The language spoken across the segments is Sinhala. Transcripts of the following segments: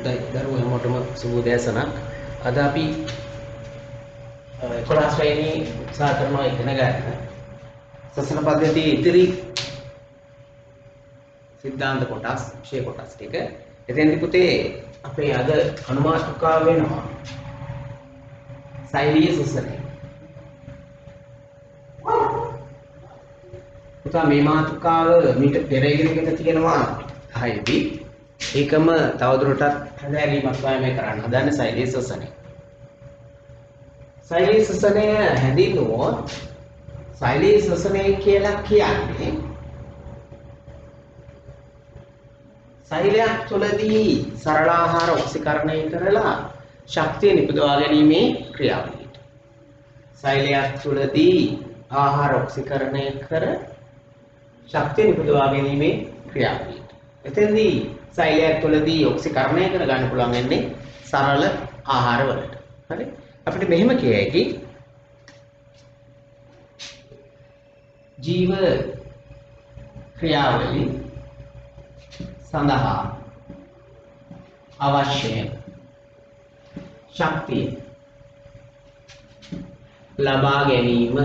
දරුවෝ හැමෝටම සුබ උදෑසනක්. අද අපි 11 වෙනි උත්සාහ කරනවා ඉගෙන ගන්න. සසන පද්ධතියේ ඉතිරි සිද්ධාන්ත කොටස්, විෂය කොටස් ටික. එතෙන්දි පුතේ අපේ අද අනුමාතුකාව වෙනවා සෛලීය සසනය. පුතා මේ මාතෘකාව මීට පෙර ඉගෙනගෙන තියෙනවා 6දී. ඒකම තවදුරටත් හැදෑරීමක් තමයි කරන්න හදන්නේ සෛලීය සසනය. සෛලීය සසනය හැඳින්වුවොත් සෛලීය සසනය කියලා කියන්නේ සෛලයක් තුළදී සරල ආහාර ඔක්සිකරණය කරලා ශක්තිය නිපදවා ගැනීමේ ක්‍රියාවලියට. සෛලයක් තුළදී ආහාර ඔක්සිකරණය කර ශක්තිය නිපදවා ගැනීමේ ක්‍රියාවලියට. එතෙන්දී සෛලයක් තුළදී ඔක්සිකරණය කර ගන්න පුළුවන් වෙන්නේ සරල ආහාර වලට. හරි? අපිට මෙහෙම කිය හැකි ජීව ක්‍රියාවලිය සඳහා අවශ්‍ය ශක්තිය ලබා ගැනීම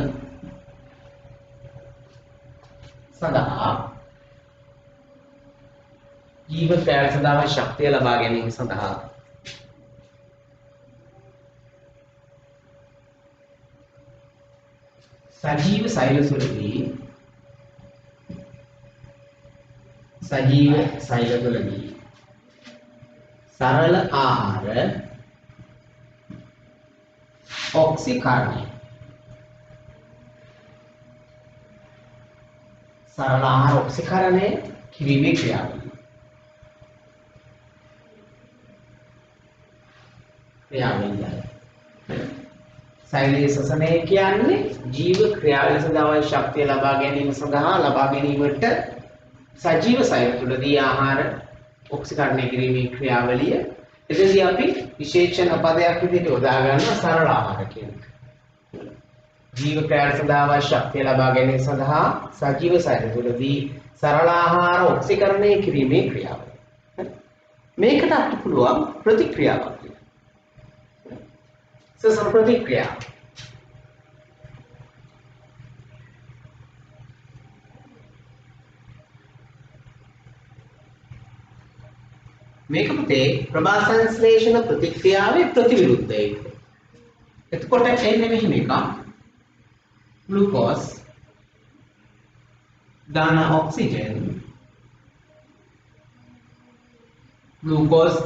සඳහා ජීව ක්‍රියාවලිය සඳහා ශක්තිය ලබා ගැනීම සඳහා සජීව සෛල තුළදී සරල ආහාර ඔක්සිකරණය කිරීමේ ක්‍රියාවලිය. සෛලීය සසනය කියන්නේ ජීව ක්‍රියාවලිය සඳහා ශක්තිය ලබා ගැනීම සඳහා ලබා ගැනීමට සජීව සෛල තුළදී ආහාර ඔක්සිකරණය කිරීමේ ක්‍රියාවලිය. එතෙන්දී අපි විශේෂණ පදයක් විදිහට යොදා ගන්නවා සරල ආහාර කියන එක. ජීව ක්‍රියාවලිය සඳහා ශක්තිය ලබා ගැනීම සඳහා සජීව සෛල තුළදී සරල ආහාර ඔක්සිකරණය කිරීමේ ක්‍රියාවලිය. මේකට අපිට පුළුවන් ප්‍රතික්‍රියාවක් දෙන්න. සසන ප්‍රතික්‍රියාව. මේක පුතේ ප්‍රභා සංශ්ලේෂණ ප්‍රතික්‍රියාවේ ප්‍රතිවිරුද්ධ එක. එතකොට එන්නේ මෙහෙම එකක්. ග්ලූකෝස්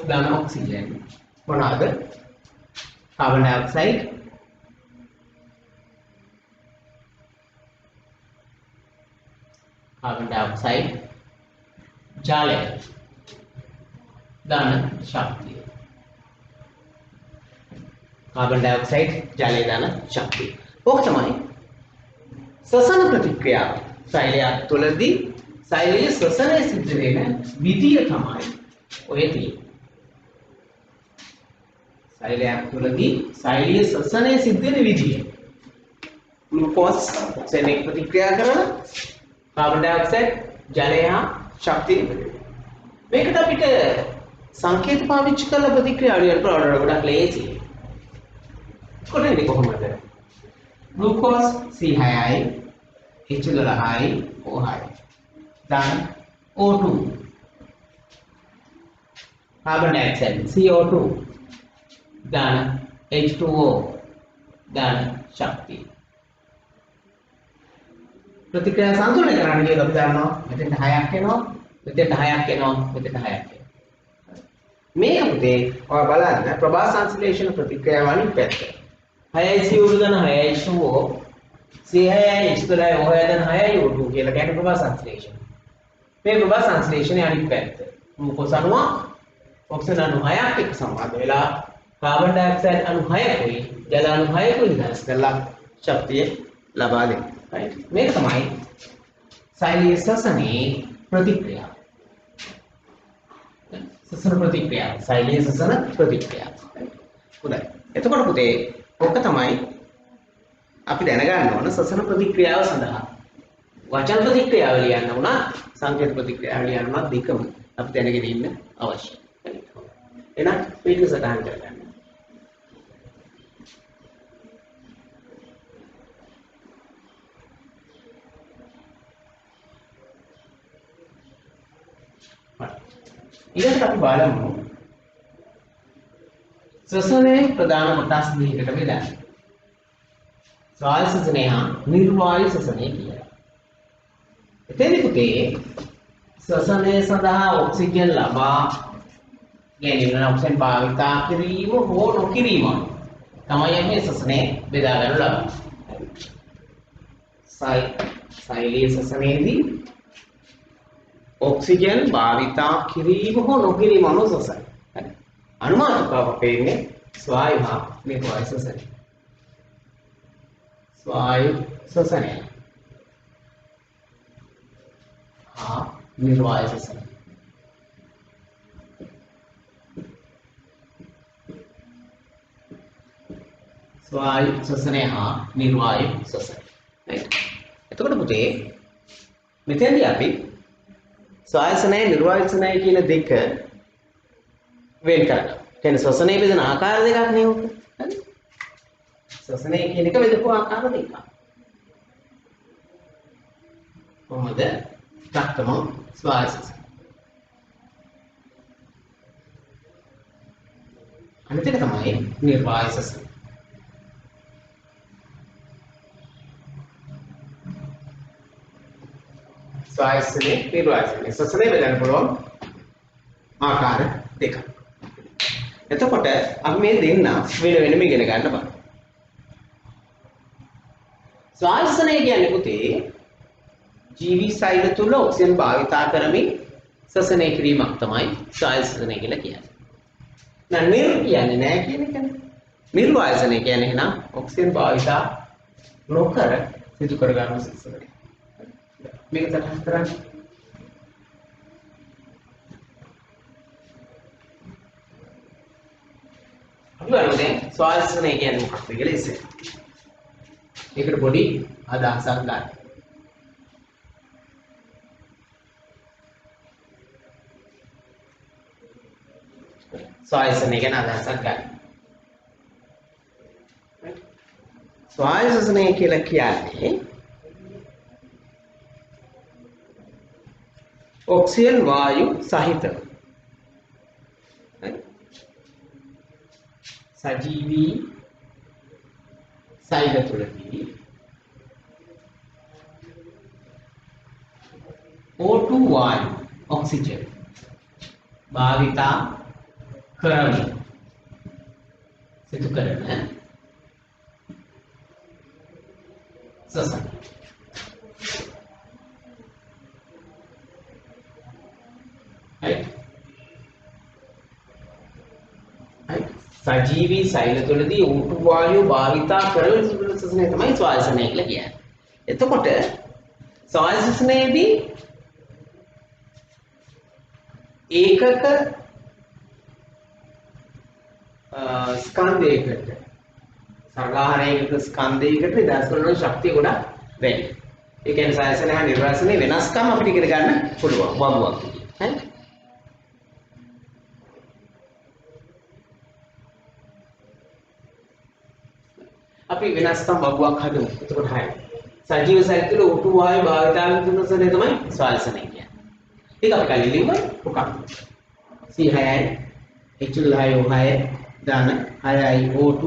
දාන ඔක්සිජන් මොනවාද? कार्बन डाइऑक्साइड जाले दान शक्ति कार्बन डाइऑक्साइड जाले दान शक्ति තමයි සසන ප්‍රතික්‍රියාව. සෛලයක් තුළදී සෛලීය ශ්වසනය සිද්ධ වෙන විදිය තමයි ඔය තියෙන්නේ. සෛලයක් තුළදී සෛලීය ශ්වසනය සිද්ධ වෙන විදිය. ග්ලූකෝස් ඔක්සිජන් එක්ක ප්‍රතික්‍රියා කරන කාබන් ඩයොක්සයිඩ් ජලය හා ශක්තිය. මේකට අපිට සංකේත පාවිච්චි කරලා ප්‍රතික්‍රියා වලින් ගොඩක් ලේසියි. කොහොමද කොහොමද? ග්ලූකෝස් C6යි H12යි O6යි. දැන් O2 කාබන් ඩයොක්සයිඩ් CO2 दान H2O दान शक्ति प्रतिक्रिया संतुलन කරන්න කියලාඅපි දන්නවා මෙතෙන් 10ක් එනවා මෙතෙන් 10ක් එනවා මෙතෙන් 10ක් එනවා. මේ පුතේ ඔය බලන්න ප්‍රභා සංශ්ලේෂණ ප්‍රතික්‍රියාව වලින් පැත්ත 6යි CO2 දාන 6යි H2O C6යි H12යි O6 දාන 6යි O2 කියලා කියන්නේ ප්‍රභා සංශ්ලේෂණ. මේ ප්‍රභා සංශ්ලේෂණයේ අනිත් පැත්ත ග්ලූකෝස් අණුව ඔක්සිජන් අණු 6ක් එක්ක සම්බන්ධ වෙලා कार्बन डाइऑक्साइड अणु 6කුයි ජල අණු 6කුයි නිදහස් කරලා ශක්තිය ලබා දෙනවා. right? මේක තමයි සෛලීය සසනේ ප්‍රතික්‍රියාව. සසන ප්‍රතික්‍රියාව. සෛලීය සසන ප්‍රතික්‍රියාව. හොඳයි. එතකොට පුතේ ඔක තමයි අපි දැනගන්න ඕන සසන ප්‍රතික්‍රියාව සඳහා. වචන ප්‍රතික්‍රියාව ලියන්න උනා සංකේත ප්‍රතික්‍රියාව ලියන්න උනා දෙකම අපි දැනගෙන ඉන්න අවශ්‍යයි. එහෙනම් මේක සටහන් කරගන්න. ඊළඟට අපි බලමු ශ්වසනයේ ප්‍රධාන කොටස් දෙකකට බෙදන්න. ස්වායු ශ්වසනය හා නිර්වායු ශ්වසනය කියලා. එතෙන්දී පුතේ ශ්වසනය සඳහා ඔක්සිජන් ලබා ගැනීම ඔක්සිජන් භාවිතා කිරීම හෝ නොකිරීම තමයි මේ ශ්වසනය බෙදා ගන්න ලබන්නේ. සෛලීය ශ්වසනයේදී ඔක්සිජන් භාවිතා කිරීම හෝ නොකිරීම අනුව ශ්වසනය. හරි. අනුමානකව අපේන්නේ ස්වායු හා නිර්වායු ශ්වසනය. ස්වායු ශ්වසනය හා නිර්වායු ශ්වසනය. ස්වායු ශ්වසනය හා නිර්වායු ශ්වසනය. right. එතකොට පුතේ මෙතෙන්දී අපි ස්වායු ශ්වසනය නිර්වායු ශ්වසනය කියන දෙක වෙන් කරගන්නවා. කියන්නේ ශ්වසනය බෙදෙන ආකාර දෙකක් නේ උක. හරි. ශ්වසනය කියන එක බෙදපු ආකාර දෙකක්. කොහොමද? ප්‍රථම ස්වායු ශ්වසනය. අනිත් එක තමයි නිර්වායු ශ්වසනය. ස්වායු ශ්වසනය නිර්වායු ශ්වසනය. ශ්වසනය බෙදන්න පුළුවන් ආකාර දෙකක්. එතකොට අපි මේ දෙන්න වෙන වෙනම ඉගෙන ගන්න බලමු. ස්වායු ශ්වසනය කියන්නේ පුතේ ජීවි සෛල තුල ඔක්සිජන් භාවිතා කරමින් ශ්වසනය කිරීමක් තමයි ස්වායු ශ්වසනය කියලා කියන්නේ. නිර් කියන්නේ නෑ කියන එකනේ. නිර්වායු ශ්වසනය කියන්නේ එහෙනම් ඔක්සිජන් භාවිතා නොකර සිදු කර ගන්න ශ්වසනය. මේක සටහන් කරන්න. අපි බලමු දැන් ස්වායු ශ්වසනය කියන්නේ මොකක්ද කියලා ඉතින්. ඒකට පොඩි අදහසක් ගන්න. ස්වායු ශ්වසනය ගැන අදහසක් ගන්න. ස්වායු ශ්වසනය කියලා කියන්නේ ඔක්සිජන් වායු සහිත සජීවී සෛල තුළදී O2 වායු ඔක්සිජන් භාවිතා කරමින් සිදු කරන ශ්වසනය. සජීවී සෛල තුළදී O2 වායුව භාවිතා කරමින් සිදු කරන ශ්වසනය තමයි ස්වායු ශ්වසනය කියලා කියන්නේ. එතකොට ස්වායු ශ්වසනයේදී ඒකක ස්කන්ධයකට සරලාහාරයකට ස්කන්ධයකට නිදහස් කරන ශක්තිය ගොඩක් වැඩි. ඒ කියන්නේ ස්වායු ශ්වසනය හා නිර්වායු ශ්වසනය වෙනස්කම් අපිට ඉගෙන ගන්න පුළුවන් වගුවක්. හරි. අපි වෙනස්කම් වගුවක් හදමු. එතකොට හරියි. සජීව සෛල තුළ O2 වායු භාවිතාවෙන් සිදු කරන ශ්වසනය තමයි ස්වායු ශ්වසනය කියන්නේ. ඒක අපි කලින් ලිව්වා මොකක්ද? C6යි H6O6 දාන 6යි O2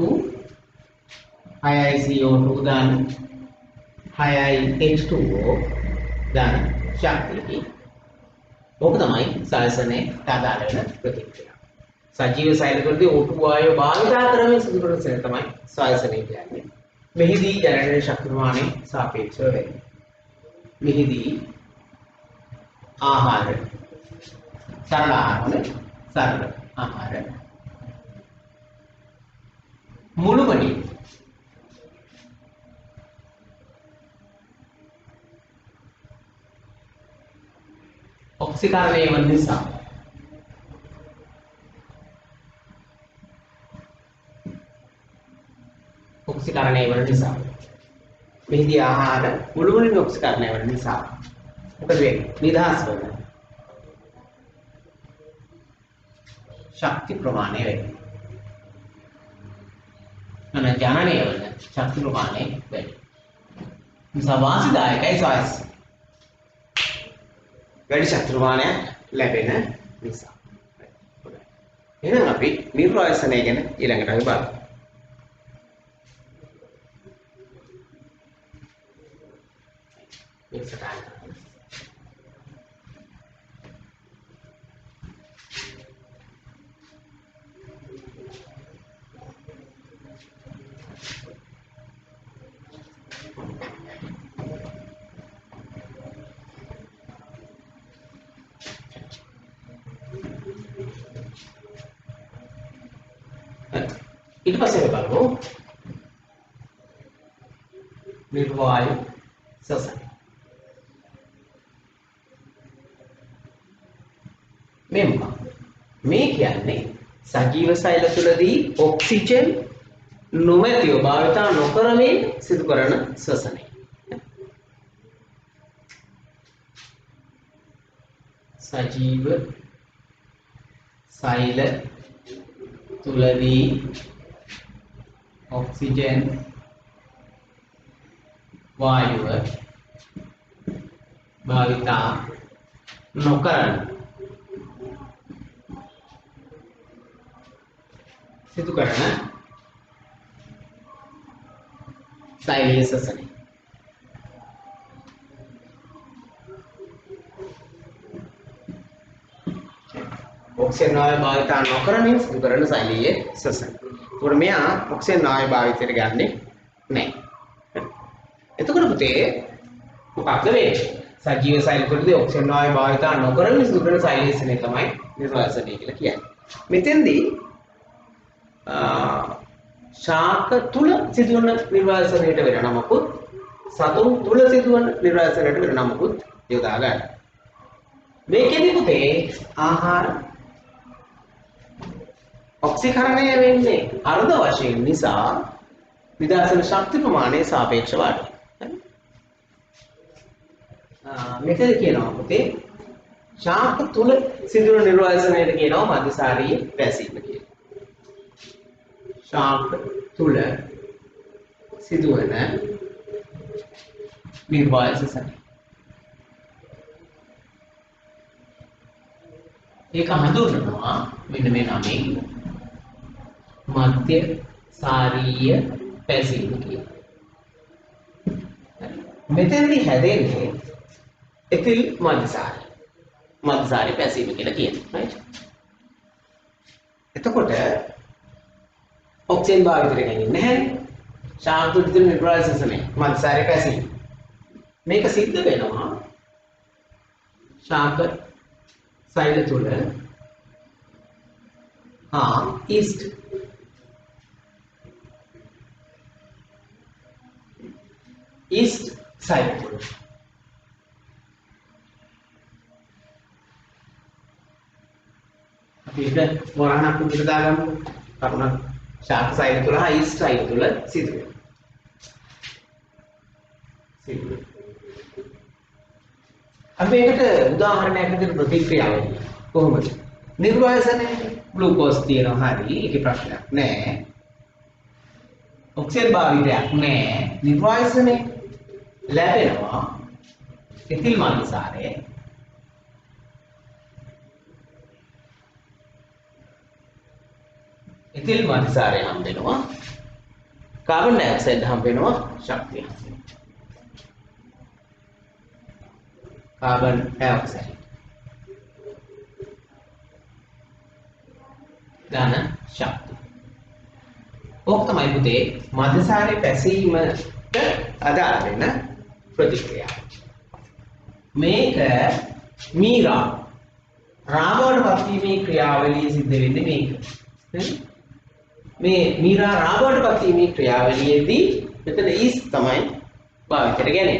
6යි CO2 දාන 6යි H2O දාන ශක්තිය. ඕක තමයි ස්වායු ශ්වසනයට අදාළ වෙන ප්‍රතික්‍රියාව. සජීව සෛල තුළදී O2 වායුව භාවිතා කරමින් සිදු කරන ශ්වසනය තමයි ස්වායු ශ්වසනය කියන්නේ. මෙහිදී ජනන ශක්ති ප්‍රමාණය සාපේක්ෂව වැඩි. මෙහිදී ආහාර සරල ආහාර මුළුමනින් ඔක්සිකරණය වන නිසා මෙහිදී ආහාර මුළුමනින් ඔක්සිකරණය වන නිසා මොකද වෙන්නේ? නිදහස් වෙනවා. ශක්ති ප්‍රමාණය වැඩි. අන ජනනය වල ශක්ති ප්‍රමාණය වැඩි. නිසා වාසිදායකයි සායස්. වැඩි ශක්ති ප්‍රමාණයක් ලැබෙන නිසා. එහෙනම් අපි නිර්වායසනය ගැන ඊළඟට අපි බලමු. ඊට පස්සේ අපි බලමු නිර්වායු ශ්වසනය. මේ මොකක්ද? මේ කියන්නේ සජීව සෛල තුළදී ඔක්සිජන් නොමැතිව භාවිතා නොකරමින් සිදු කරන ශ්වසනය. සජීව සෛල තුළදී ඔක්සිජන් වායුව භාවිතා නොකරන සිදු කරන සෛලීය ශ්වසනය. ඔක්සිජන් වායුව භාවිතා නොකරමින් සිදු කරන සෛලීය ශ්වසනය. ඒකට මෙයා ඔක්සිජන් වායුව භාවිතයට ගන්නේ නැහැ. එතකොට පුතේ මොකක්ද වෙන්නේ? සජීව සෛල තුළදී ඔක්සිජන් වායුව භාවිතා නොකරමින් සිදු කරන සෛලීය ශ්වසනය තමයි නිර්වාසනය කියලා කියන්නේ. මෙතෙන්දී ශාක තුල සිදුවන නිර්වාසනයට වෙන නමකුත් සතුන් තුල සිදුවන නිර්වාසනයට වෙන නමකුත් යොදා ගන්න. මේකෙදි පුතේ ආහාර ඔක්සිකරණය වෙන්නේ අර්ධ වශයෙන් නිසා විදාසන ශක්ති ප්‍රමාණය සාපේක්ෂව අඩුයි. මෙතන කියනවා පුතේ ශාක තුල සිදුවන නිර්වාසනයට කියනවා මධ්‍යසාරීය පැසීම කියලා. ශාක තුල සිදුවන නිර්වාසනය. ඒක හඳුන්වනවා මෙන්න මේ නමෙන් මධ්‍යසාරීය පැසීම කියලා. මෙතනදී හැදෙන්නේ එතිල් මධ්‍යසාරීය පැසීම කියලා කියනවා. right? එතකොට ඔක්සිජන් භාවිතයට ගන්නේ නැහැ. ශාක තුල සිදුවන නිර්වාසනය මධ්‍යසාරීය පැසීම. මේක සිද්ධ වෙනවා ශාක සෛල තුල ඊස්ට් සෛල තුල අපි ඒක වරහණක් විදිහට දාගමු. කරුණ ශාක සෛල තුල ඊස්ට් සෛල තුල සිදුවේ. අපි ඒකට උදාහරණයක් විදිහට ප්‍රතික්‍රියාව කොහොමද? නිර්වාසනයේ ග්ලූකෝස් තියෙනවා හරි ඒකේ ප්‍රශ්නයක් නෑ. ඔක්සිජන් භාවිතයක් නෑ. නිර්වාසනයේ ලැබෙනවා එතිල් මධ්‍යසාරය. එතිල් මධ්‍යසාරය හම්බ වෙනවා. කාබන් ඩයොක්සයිඩ් හම්බ වෙනවා ශක්තිය. कार्बन डाइऑक्साइड දාන ශක්තිය. ඕක තමයි පුතේ මධ්‍යසාරයේ පැසීමට අදාළ වෙන ප්‍රතික්‍රියාව. මේක මීරා රාබවට පත්වීමේ ක්‍රියාවලිය සිද්ධ වෙන්නේ මේක. මේ මීරා රාබවට පත්වීමේ ක්‍රියාවලියේදී මෙතන ඊස් තමයි භාවිතයට ගන්නේ.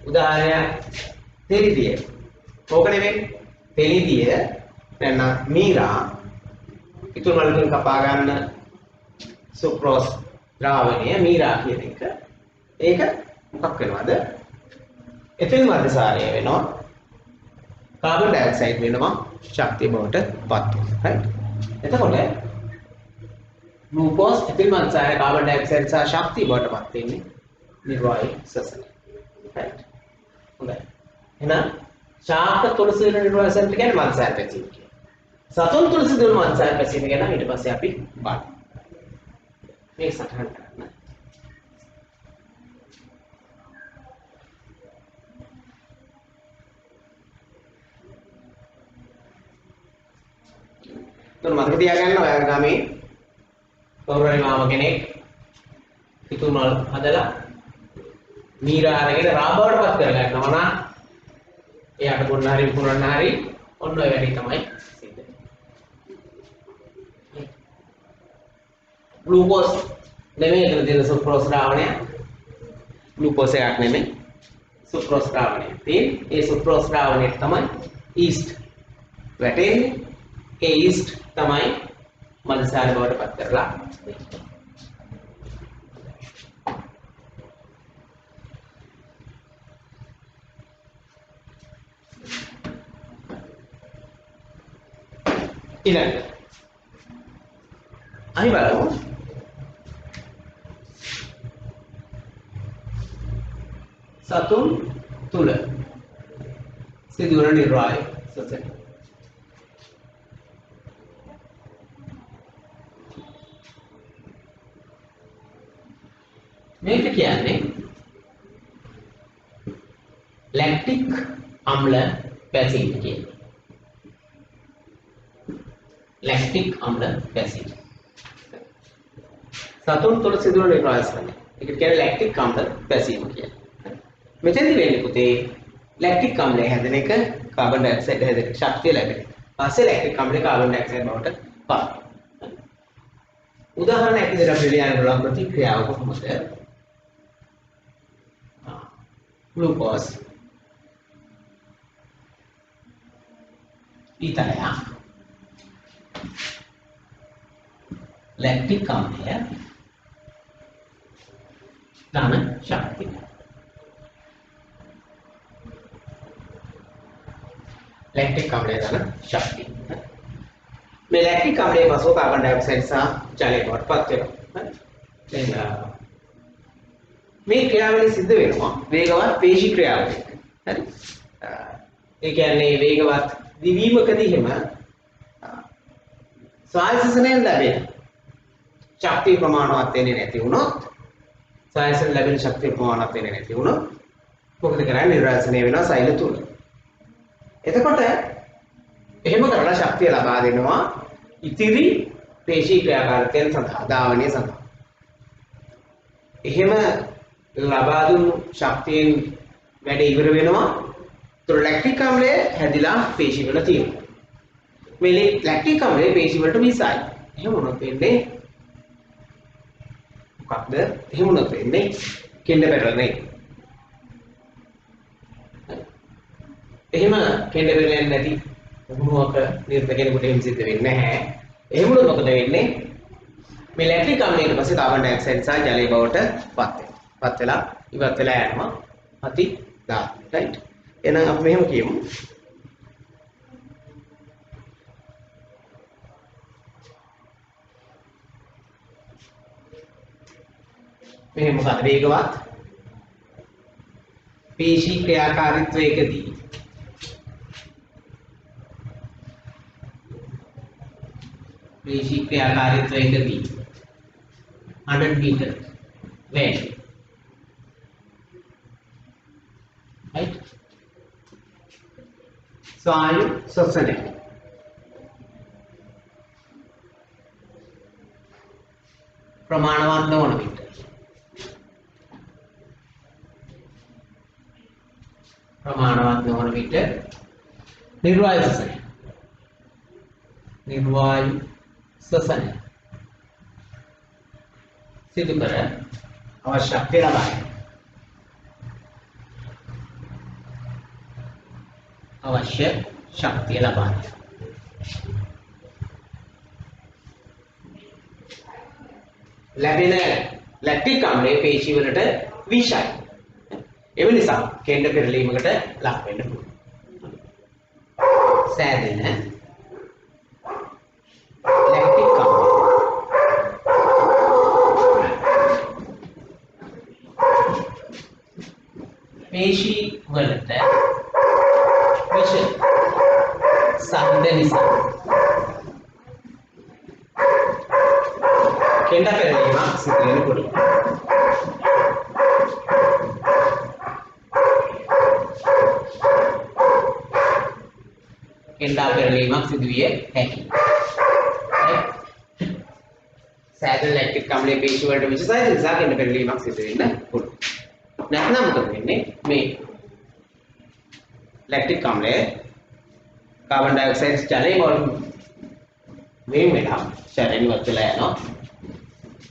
උදාහරණයක් තෙලිදිය. ඕක නෙවෙයි. තෙලිදිය නැත්නම් මීරා ඉතුරු වලින් කපා ගන්න සුක්‍රෝස් ද්‍රාවණය මීරා කියන එක. ඒක මොකක් වෙනවද? එතිල් මධ්‍යසාරය වෙනවා. කාබන් ඩයොක්සයිඩ් වෙනවා ශක්තිය බවට පත් වෙනවා. right? එතකොට ග්ලූකෝස් එතිල් මන්සාරේ කාබන් ඩයොක්සයිඩ් සහ ශක්තිය බවට පත් වෙන්නේ නිර්වායු ශ්වසනය. right. හොඳයි. එහෙනම් ශාක තුලසිදු නිර්වායු ශ්වසනය කියන්නේ මන්සාර පැසීම කියන්නේ. සතුන් තුලසිදු මන්සාර පැසීම ගැන ඊට පස්සේ අපි බලමු. මේක සටහන් කරන්න. තුන් මතක තියාගන්න ඔයාලා ගාමේ කවුරුහරි මාම කෙනෙක් පිටුමල් හදලා මීරා අරගෙන රාබවට පත් කරගන්නවා නම් එයාට බොන්න හරි පුරන්න හරි ඔන්න ඔය වැඩේ තමයි සිද්ධ වෙන්නේ. ග්ලූකෝස් නෙමෙයි එතන තියෙන සුක්‍රෝස් ද්‍රාවණය. ග්ලූකෝස් එකක් නෙමෙයි සුක්‍රෝස් ද්‍රාවණය. ඒ සුක්‍රෝස් ද්‍රාවණයට තමයි ඊස්ට් වැටෙන්නේ. ඒ ඊස්ට් තමයි මන්සාර බවට පත් කරලා ඊළඟ අපි බලමු සතුන් තුල සිදුවන නිර්වාය ශ්වසනය. මේක කියන්නේ ලැක්ටික් අම්ල පැසීම කියන්නේ. ලැක්ටික් අම්ල පැසීම. සතුන් තුළ සිදුවන නිර්වාසනය. ඒක කියන්නේ ලැක්ටික් අම්ල පැසීම කියන්නේ. මෙතෙන්දි වෙන්නේ පුතේ ලැක්ටික් අම්ලය හැදෙන එක කාබන් ඩයොක්සයිඩ් හැදෙන ශක්තිය ලැබෙන. පස්සේ ලැක්ටික් අම්ලය කාබන් ඩයොක්සයිඩ් බවට පත්. උදාහරණයක් විදිහට අපි ලියන්න පුළුවන් ප්‍රතික්‍රියාව කොහොමද? ग्लूकोज इतना लैक्टिक अम्ल दान शक्ति लैक्टिक अम्ल दान शक्ति में लैक्टिक अम्ल पास कार्बन डाइऑक्साइड सा चले बहुत पत्ते මේ ක්‍රියාවලිය සිද්ධ වෙනවා වේගවත් පේශී ක්‍රියාවලියක. හරි. ඒ කියන්නේ වේගවත් දිවීමකදී හිම ස්වායසසනයෙන් ලැබෙන ශක්තිය ප්‍රමාණවත් වෙන්නේ නැති වුණොත් ස්වායසන ලැබෙන ශක්තිය ප්‍රමාණවත් වෙන්නේ නැති වුණොත් මොකද කරන්නේ? නිර්වාසනය වෙනවා සෛල තුල. එතකොට එහෙම කරලා ශක්තිය ලබා දෙනවා ඉතිරි පේශී ක්‍රියාකාරීත්වයන් සඳහා ධාවනය සඳහා. එහෙම ලබා දුන්නු ශක්තියෙන් වැඩ ඉවර වෙනවා. ඒතර ලැක්ටික් අම්ලය හැදිලා පේශි වල තියෙනවා. මේ ලැක්ටික් අම්ලය පේශි වලට විසයි. එහෙම වුණොත් වෙන්නේ මොකක්ද? එහෙම වුණොත් වෙන්නේ කෙන්ඩ පෙරළෙන්නේ. එහෙම කෙන්ඩ පෙරළෙන්නේ නැති මොනවාක නිර්ත කෙනෙකුට එහෙම සිද්ධ වෙන්නේ නැහැ. එහෙම වුණොත් මොකද වෙන්නේ? මේ ලැක්ටික් අම්ලයට පස්සේ කාබන් ඩයොක්සයිඩ් සහ ජලය බවට පත් වෙනවා. පත් වෙලා ඉවත් වෙලා යනවා අති ධාතු. රයිට්. එහෙනම් අපි මෙහෙම කියමු. මේ මොකද වේගවත් පේශී ක්‍රියාකාරීත්වයකදී පේශී ක්‍රියාකාරීත්වයකදී 100 meter when right ස්වායු ශ්වසනය ප්‍රමාණවත් නොවන විට නිර්වායු ශ්වසනය සිදු කර අවශ්‍ය ශක්තිය ලබා ගැනීම. අවශ්‍ය ශක්තිය ලබා ගැනීම. ලැබෙන ලැක්ටික් අම්ලය පේශි වලට විෂයි. ඒ නිසා කෙන්ඩ පෙරලීමකට ලක් වෙන්න පුළුවන්. සෑදෙන සද්ද නිසා කෙන්ඩ පෙරලීමක් සිදු වෙන්න පුළුවන්. කෙන්ඩා පෙරලීමක් සිදු විය හැකියි. සෑදෙන ලැක්ටික් අම්ලයේ පේශි වලට විශේෂයි නිසා කෙන්ඩ පෙරලීමක් සිදු වෙන්න පුළුවන්. නැත්නම් මොකද වෙන්නේ? මේ लैक्टिक अम्ल कार्बन डाइऑक्साइड जले और वेव में था शरीर में चला है ना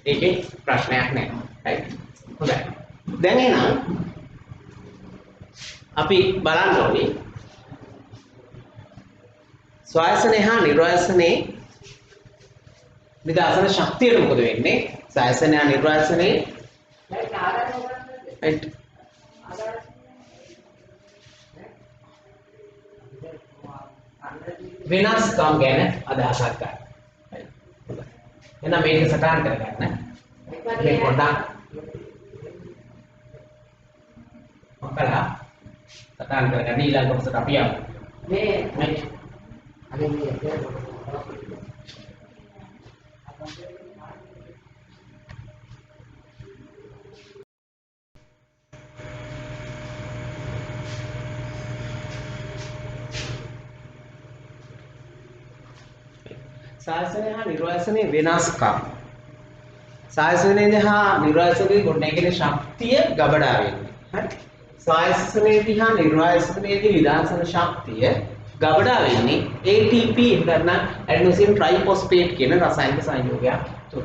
एक एक प्रश्न है राइट होता है देंगे ना अभी बालान जोड़ी स्वायसने हाँ निर्वायसने निदासन शक्ति है मुझे देखने स्वायसने हाँ निर्वायसने राइट विनाशकम कहना अदासात का है ना मेरे सटान कर करना ये कोटा मकला सटान कर करना नीला को सटापिया मैं अरे सायसने हाँ निर्वासने विनाशकम सायसने हाँ निर्वासने गुणने के लिए शक्तिय गबड़ावे हैं सायसने हाँ निर्वासने विधानसन शक्तिय गबड़ावे ने ATP करना एडेनोसिन ट्राइफॉस्फेट के ना रासायनिक संयोग गया तो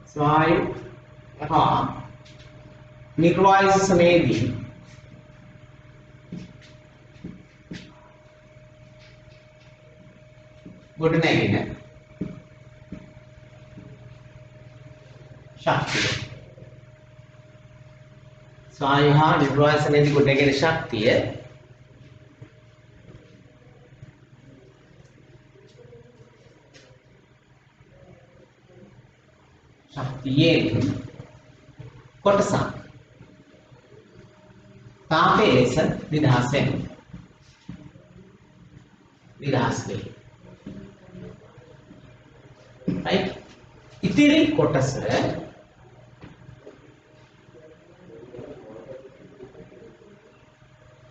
स्वायु हाँ निर्वासने गुडने की है शक्ति स्वायु हाँ निर्वासन यदि गुडने की शक्ति है शक्ति ये कोटसा तापे लेसन निधासे निधासे राइट इतनी कोटस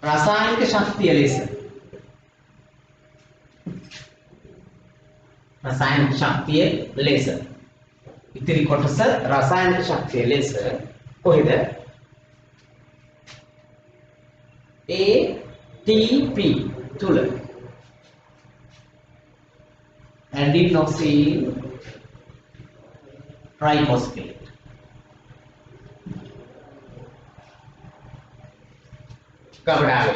रासायनिक शक्ति रासायनिक शक्ति लेसर इतनी कोटस रासायनिक शक्ति लेसर कोई दे ATP तुल एडेनोसिन ट्राइफॉस्फेट गबड़ावे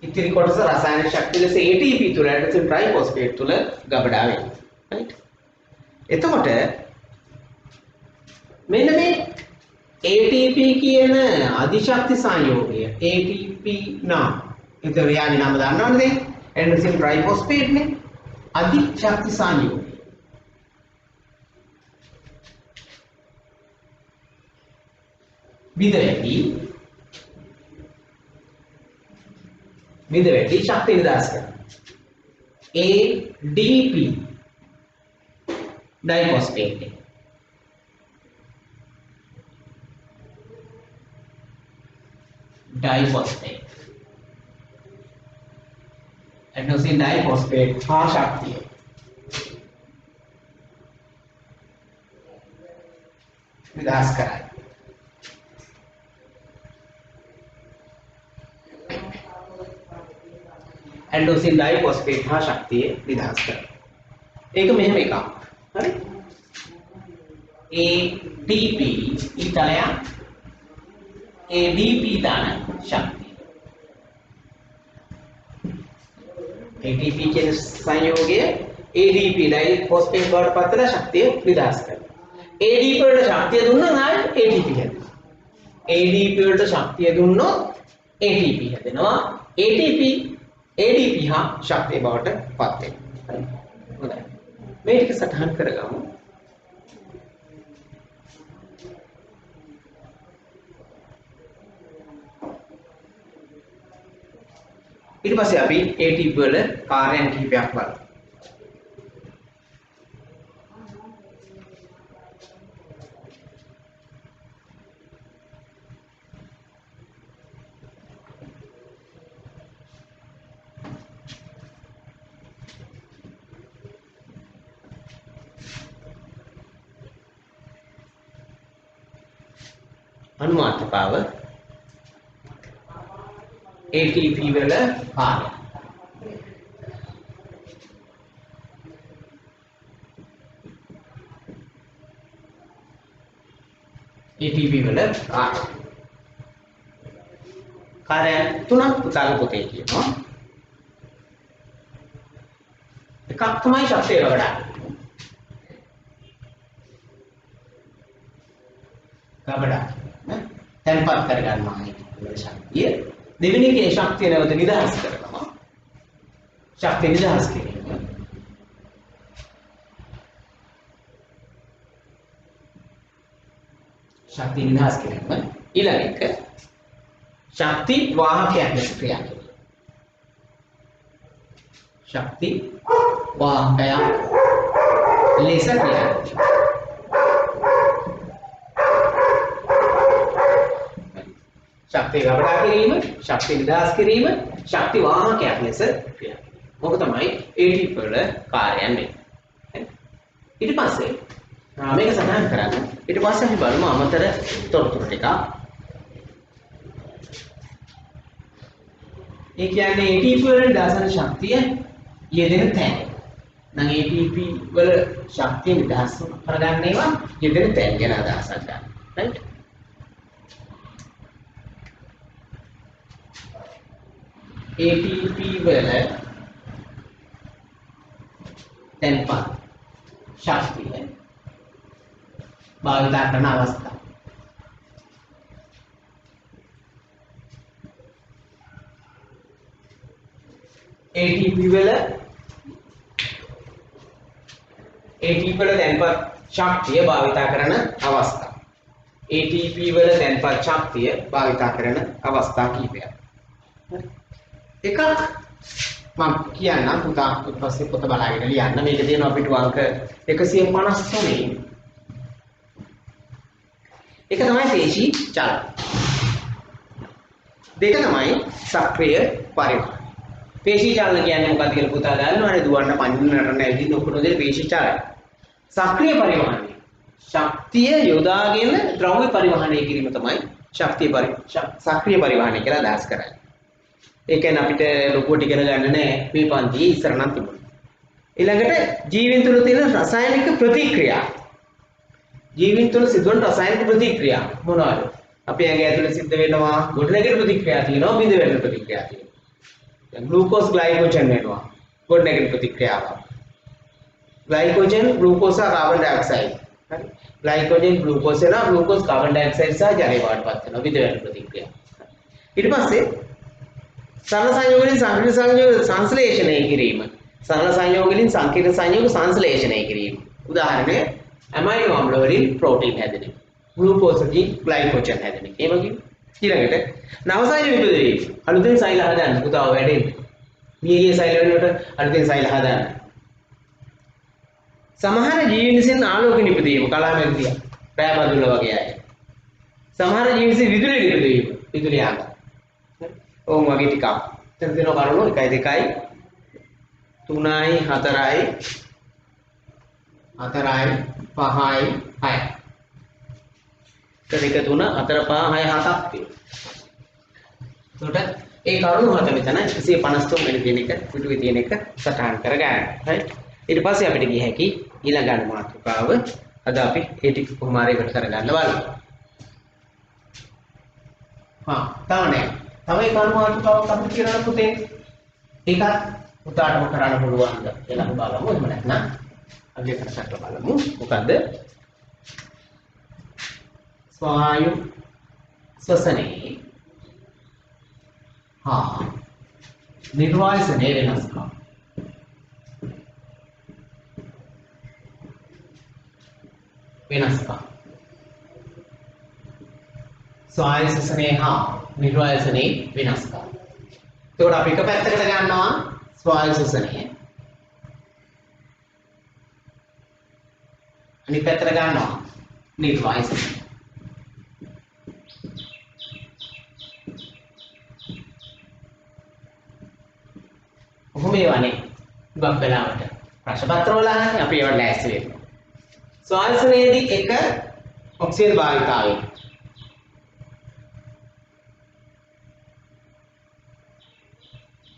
इतनी कोटस रासायनिक शक्ति जैसे ATP तुल एडेनोसिन ट्राइफॉस्फेट तुल गबड़ावे राइट එතකොට මෙන්න මේ ATP කියන අධිශක්ති සංයෝගය ATP නම් इधर यानी नाम दाना नहीं एडेनोसिन ट्राइफॉस्फेट में अधिक शक्ति संयोग विधवेटी शक्ति निदास कर ADP diphosphate diphosphate adenosine diphosphate हाँ शक्ति है विदास कराए एडेनोसिन डाइफॉस्फेट हाँ शक्ति है विदास कराए एक में हम एक ATP इटालिया ADP दाना शक्ति ATP के संयोग ADP डाइफॉस्फेट वर्ड पत्र शक्ति विदास कर ADP वर्ड शक्ति दुन्नो ना ATP है ADP वर्ड शक्ति दुन्नो ATP है ना ADP हाँ शक्ति वर्ड पत्ते मैं एक सटान करेगा हूँ ඊට පස්සේ අපි ATP වල කාර්යයන් කිහිපයක් බලමු. අනුමාත්‍රකාව ATP වල කාර්ය. ATP වල කාර්ය තුනක් පුතාගේ පොතේ කියනවා. එකක් තමයි ශක්තිය ගබඩා. ගබඩා තැන්පත් කරගන්නවා මේ ශක්තිය. දෙවෙනි එකේ ශක්තිය නැවත නිදහස් කරනවා. ශක්තිය නිදහස් කිරීම. ශක්තිය නිදහස් කිරීම. ඊළඟ එක ශක්ති වාහකයක් ලෙස ක්‍රියා කිරීම. ශක්ති වාහකයක් ලෙස ක්‍රියා කිරීම. ශක්තිය ගබඩා කිරීම, ශක්තිය නිදහස් කිරීම, ශක්ති වාහකයක් ලෙස ක්‍රියා කිරීම. මොක තමයි ATP වල කාර්යයන් වෙන්නේ. ඊට පස්සේ මේක සඳහන් කරන්න. ඊට පස්සේ අපි බලමු අමතර තොරතුරු ටික. ඒ කියන්නේ ATP වල නිදහසන ශක්තිය යෙදෙන තැන. නම් ATP වල ශක්තිය නිදහස් කරගන්න ඒවා යෙදෙන තැන ගැන අදහසක් ගන්න. right? ATP වල තැන්පත් ශක්තිය භාවිත කරන අවස්ථා. ATP වල තැන්පත් ශක්තිය භාවිත කරන අවස්ථා. ATP වල තැන්පත් ශක්තිය භාවිත කරන අවස්ථා කිහිපයක්. එකක් මම කියන්නම් පුතා ඊට පස්සේ පොත බලාගෙන ලියන්න. මේක තියෙනවා අපිට අංක 153. එක තමයි පේශී චලන. දෙක තමයි සක්‍රීය පරිවහන. පේශී චලන කියන්නේ මොකක්ද කියලා පුතා දන්නවනේ. දුවන්න පනින්න නටන්න ඇවිදින්න ඔක්කොම දේ පේශී චලන. සක්‍රීය පරිවහනය. ශක්තිය යොදාගෙන ද්‍රව්‍ය පරිවහනය කිරීම තමයි සක්‍රීය පරිවහනය කියලා අදහස් කරන්නේ. ඒ කියන්නේ අපිට ලොකුවට ඉගෙන ගන්න නෑ මේ පන්තියේ ඉස්සර නම් තිබුණා. ඊළඟට ජීවීන් තුළ තියෙන රසායනික ප්‍රතික්‍රියා. ජීවීන් තුළ සිදුවන රසායනික ප්‍රතික්‍රියා මොනවාද? අපේ ඇඟ ඇතුලේ සිද්ධ වෙනවා ගොඩනැගෙන ප්‍රතික්‍රියා තියෙනවා, බිඳ වැටෙන ප්‍රතික්‍රියා තියෙනවා. දැන් ග්ලූකෝස් ග්ලයිකෝජන් වෙනවා ගොඩනැගෙන ප්‍රතික්‍රියාව. ග්ලයිකෝජන් ග්ලූකෝස් සහ කාබන් ඩයොක්සයිඩ්. හරි. ග්ලයිකෝජන් ග්ලූකෝස් වෙනවා, ග්ලූකෝස් කාබන් ඩයොක්සයිඩ් සහ ජලය බවටපත් වෙනවා බිඳ වැටෙන ප්‍රතික්‍රියාව. ඊට පස්සේ සරල සංයෝග වලින් සංකීර්ණ සංයෝග සංශ්ලේෂණය කිරීම. සරල සංයෝග වලින් සංකීර්ණ සංයෝග සංශ්ලේෂණය කිරීම. උදාහරණය ඇමයිනෝ අම්ල වලින් ප්‍රෝටීන් හැදෙනවා. ග්ලූකෝස් වලින් ග්ලයිකෝජන් හැදෙනවා. ඒ වගේ ඊළඟට නවසෛල නිපදවීම. අලුතෙන් සෛල හදන්න පුතාව වැඩෙන්නේ. මියගිය සෛල වලට අලුතෙන් සෛල හදන්න. සමහර ජීවීන් විසින් ආලෝක නිපදවීම කලාමැදිරිය. රෑබදුල වගේ අය. සමහර ජීවීන් විසින් විදුලි නිපදවීම. විදුලි ආල. ඕම් වගේ ටිකක්. එතන දෙනවා බලන්න 1 2 3යි 4යි 4යි 5යි 6යි. 1 2 3 4 5 6 7ක් තියෙනවා. එතකොට ඒ කරුණු හත මෙතන 153 වෙනි තියෙන එක පිටුවේ තියෙන එක සටහන් කරගන්න. right? ඊට පස්සේ අපිට ගිය හැකි ඊළඟ අනුමාත්‍රකාව අද අපි ඒ ටික කොහොම හරි එකට කරගන්න බලමු. තව ඒ අනුමාත්‍රකාවක් අපිට කියන්න පුතේ. ඒකත් පුතාටම කරන්න පුළුවන්ද කියලා බලමු. එහෙම නැත්නම් අපි එකට සටහන් බලමු. මොකද්ද? ස්වායු ශ්වසනයේ නිර්වායසනයේ වෙනස්කම්. ස්වායු ශ්වසනයේ නිර්වායසනයේ වෙනස්කම්. එතකොට අපි එක පැත්තකට ගන්නවා ස්වායු ශෝෂණය. අනිත් පැත්තට ගන්නවා නිර්වායු ශෝෂණය. කොහොම ඒවනේ ගොඩක් වෙලාවට ප්‍රශ්න පත්‍ර වල අහන්නේ අපි ඒවට ලෑස්ති වෙනවා. ස්වායු ශෝෂණයේදී එක ඔක්සිජන් භාවිතාවය.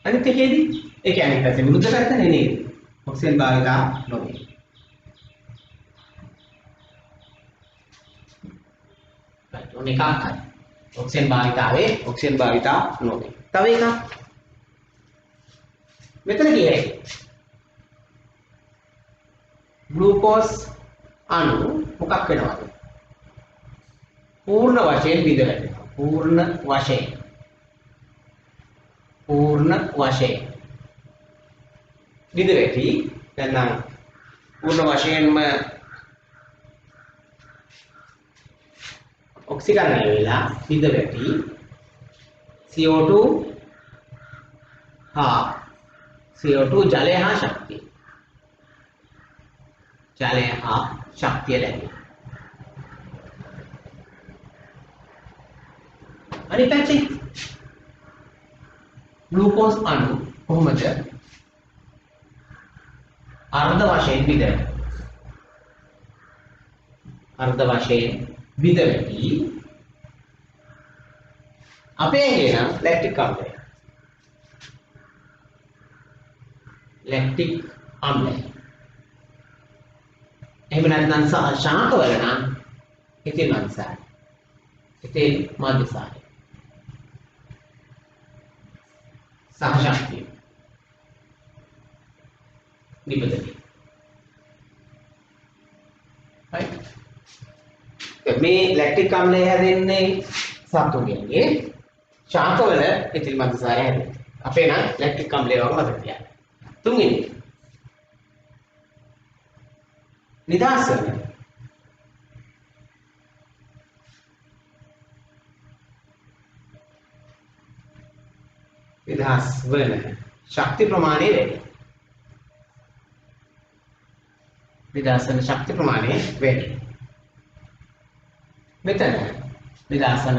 අනිත් එකේදී ඒ කියන්නේ පැත්තේ විරුද්ධ පැත්ත නෙමෙයි. ඔක්සිජන් භාවිතා නොවේ. ඔන්න එකක් හරි. ඔක්සිජන් භාවිතාවේ ඔක්සිජන් භාවිතා නොවේ. තව එකක්. මෙතන කියන්නේ ග්ලූකෝස් අණු මොකක් වෙනවද? පූර්ණ වශයෙන් බිඳ වැටෙනවා. පූර්ණ වශයෙන් බිඳ වැටි දැන් පූර්ණ වශයෙන්ම ඔක්සිජනය වෙලා බිඳ වැටි CO2 ජලය හා ශක්තිය. ජලය හා ශක්තිය ලැබෙනවා. අනිත් පැත්තේ ග්ලූකෝස් අණු කොහොමද අර්ධ වශයෙන් බිඳ වැටි අපේ කියන ලැක්ටික් අම්ලය. එහෙම නැත්නම් ශාකවල නම් ඉතින් මන්සාරය. ඉතින් මන්සාරය. සහශක්තිය. නිබඳනය. right? මේ ලැක්ටික් අම්ලය හැදෙන්නේ සතුන්ගේ ශාකවල ඉතින් මන්සාරය හැදෙන්නේ. අපේ නම් ලැක්ටික් අම්ලය වගේ මතක තියාගන්න. තුන්වෙනි නිදහස් වෙන ශක්ති ප්‍රමාණය වැඩි. නිදහස් වෙන ශක්ති ප්‍රමාණය වැඩි. මෙතන නිදහස් වෙන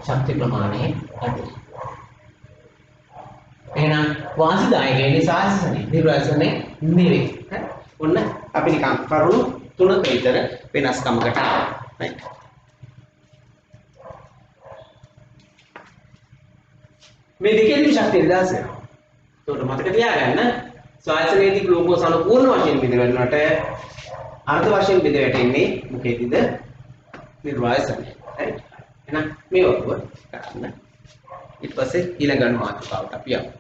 ශක්ති ප්‍රමාණය අඩුයි. එහෙනම් වාසිදායක වෙන්නේ සාහසනේ නිර්වාසනේ නෙවෙයි. ඔන්න අපි නිකන් කරුණු තුනක විතර වෙනස්කමකට ආවා. right? මේ දෙකේදී ශක්තිය නිදහස් වෙනවා. ඒකට මතක තියාගන්න ස්වායසනයේදී ග්ලූකෝස් අණු පූර්ණ වශයෙන් බිඳ වැටෙනට අර්ධ වශයෙන් බිඳ වැටෙන්නේ මොකේදීද? නිර්වාසනය. right? එහෙනම් මේ වගේ කරන්න. ඊට පස්සේ ඊළඟ මාතෘකාවට අපි යමු.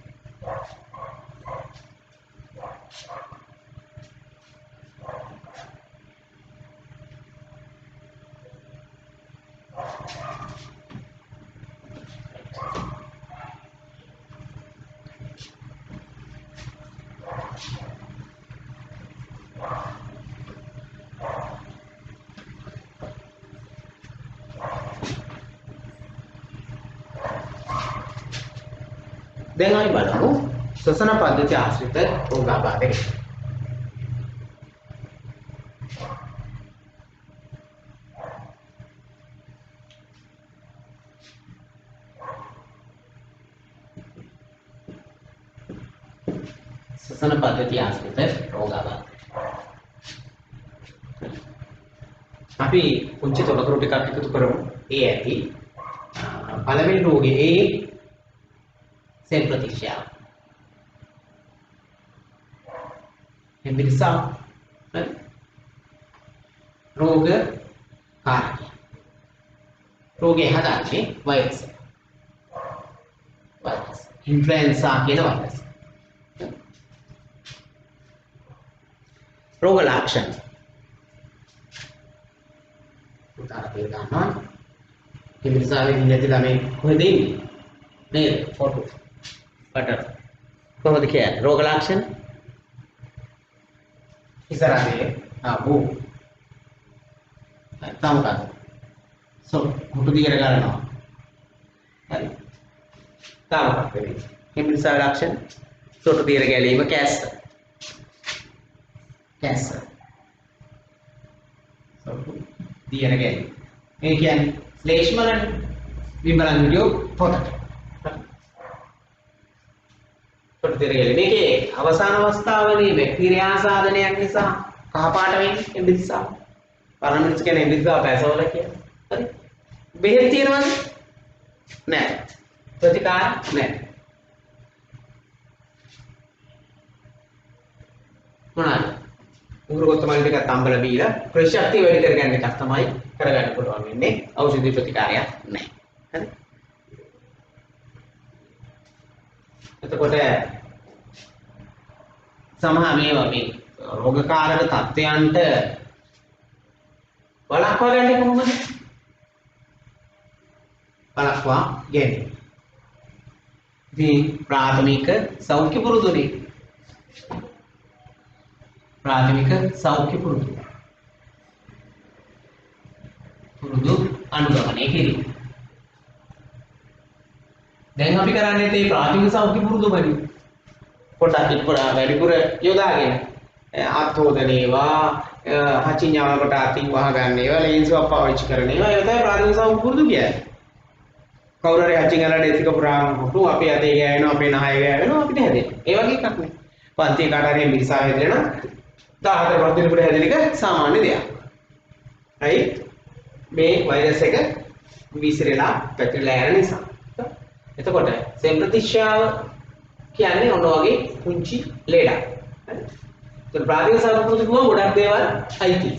දැන් අපි බලමු ශ්වසන පද්ධති ආශ්‍රිත රෝගාබාධ ගැන. ශ්වසන පද්ධති ආශ්‍රිත රෝගාබාධ. අපි පුංචි තොරතුරු ටිකක් එකතු කරමු. ඒ ඇති පළවෙනි රෝගේ සෙල් ප්‍රතික්‍රියාව. එම්බිරිසා රෝග කාරකය. රෝගේ හදන්නේ වෛරස්. ඉන්ෆ්ලුවෙන්සා කියන වෛරස්. රෝග ලක්ෂණ. උදාහරණයක් ගන්නවා. එම්බිරිසාවේ ඉන්නේ ළමයි කොහෙද ඉන්නේ? නේද? ෆොටෝ. බටර්. කොහොමද කියන්නේ? රෝග ලක්ෂණ ඉස්සරහේ ආපු නැත්නම් මොකද? හුටු දිගට ගන්නවා. හරි. තාම මොකක්ද වෙන්නේ? හිමිසා ලක්ෂණ සොටු දිගට ගැලීම කැස්ස. කැස්ස. සොටු දිගට ගැලීම. මේ කියන්නේ ශ්ලේෂ්මලනේ. විමලන් වීඩියෝ පොතට. සොටු දිගට ගැලීම. මේකේ අවසාන අවස්ථාවේදී බැක්ටීරියා ආසාදනයක් නිසා කහ පාට වෙන්නේ එම්බිස්සා. පරාමිතිස් කියන්නේ එම්බිස්සා පැසවල කියන්නේ. හරි. බෙහෙත් තියෙනවද? නැහැ. ප්‍රතිකාර නැහැ. මොනවාද? උගුරු කොත්තමල්ලි ටිකක් තම්බලා බීලා ප්‍රතිශක්තිය වැඩි කරගන්න එකක් තමයි කරගන්න පුළුවන් වෙන්නේ. ඖෂධ ප්‍රතිකාරයක් නැහැ. හරි. එතකොට සමහර මේවා මේ රෝගකාරක තත්ත්වයන්ට වළක්වා ගන්නේ කොහොමද? වළක්වා ගැනීම. ඉතින් ප්‍රාථමික සෞඛ්‍ය පුරුදුනේ. प्राथमिक सौख्य पुरुदु अनुगमने किरी දැන් අපි කරන්නේ මේ ප්‍රාථමික සෞඛ්‍ය පුරුදු බණි පොඩක් ඉක්පොඩා වැඩිපුර යොදාගෙන ආත්ෝදනේවා හචිඥාවකට අතින් වහ ගන්නේවා ලේන්සුවක් පාවිච්චි කරනේවා ඒක තමයි ප්‍රාථමික සෞඛ්‍ය පුරුදු කියන්නේ කවුරු හරි හචිඥාලා ඩෙසික පුරාම හොටු අපි අතේ ගෑවෙනවා අපේ නහය ගෑවෙනවා අපිට හැදෙනවා ඒ වගේ එකක් නේ පන්තිය කාට හරි මිරිසා හැදෙනවා 14 දිනකට හැදෙන එක සාමාන්‍ය දෙයක්. right? මේ වෛරස් එක විසිරලා පැතිරලා යන නිසා. එතකොට සෙම්ප්‍රතිශ්‍යාව කියන්නේ ඔන්න වගේ පුංචි ලේඩක්. හරි? ඒත් ප්‍රාථමික සෞඛ්‍ය පුරුදු කිව්වම ගොඩක් දේවල් අයිති.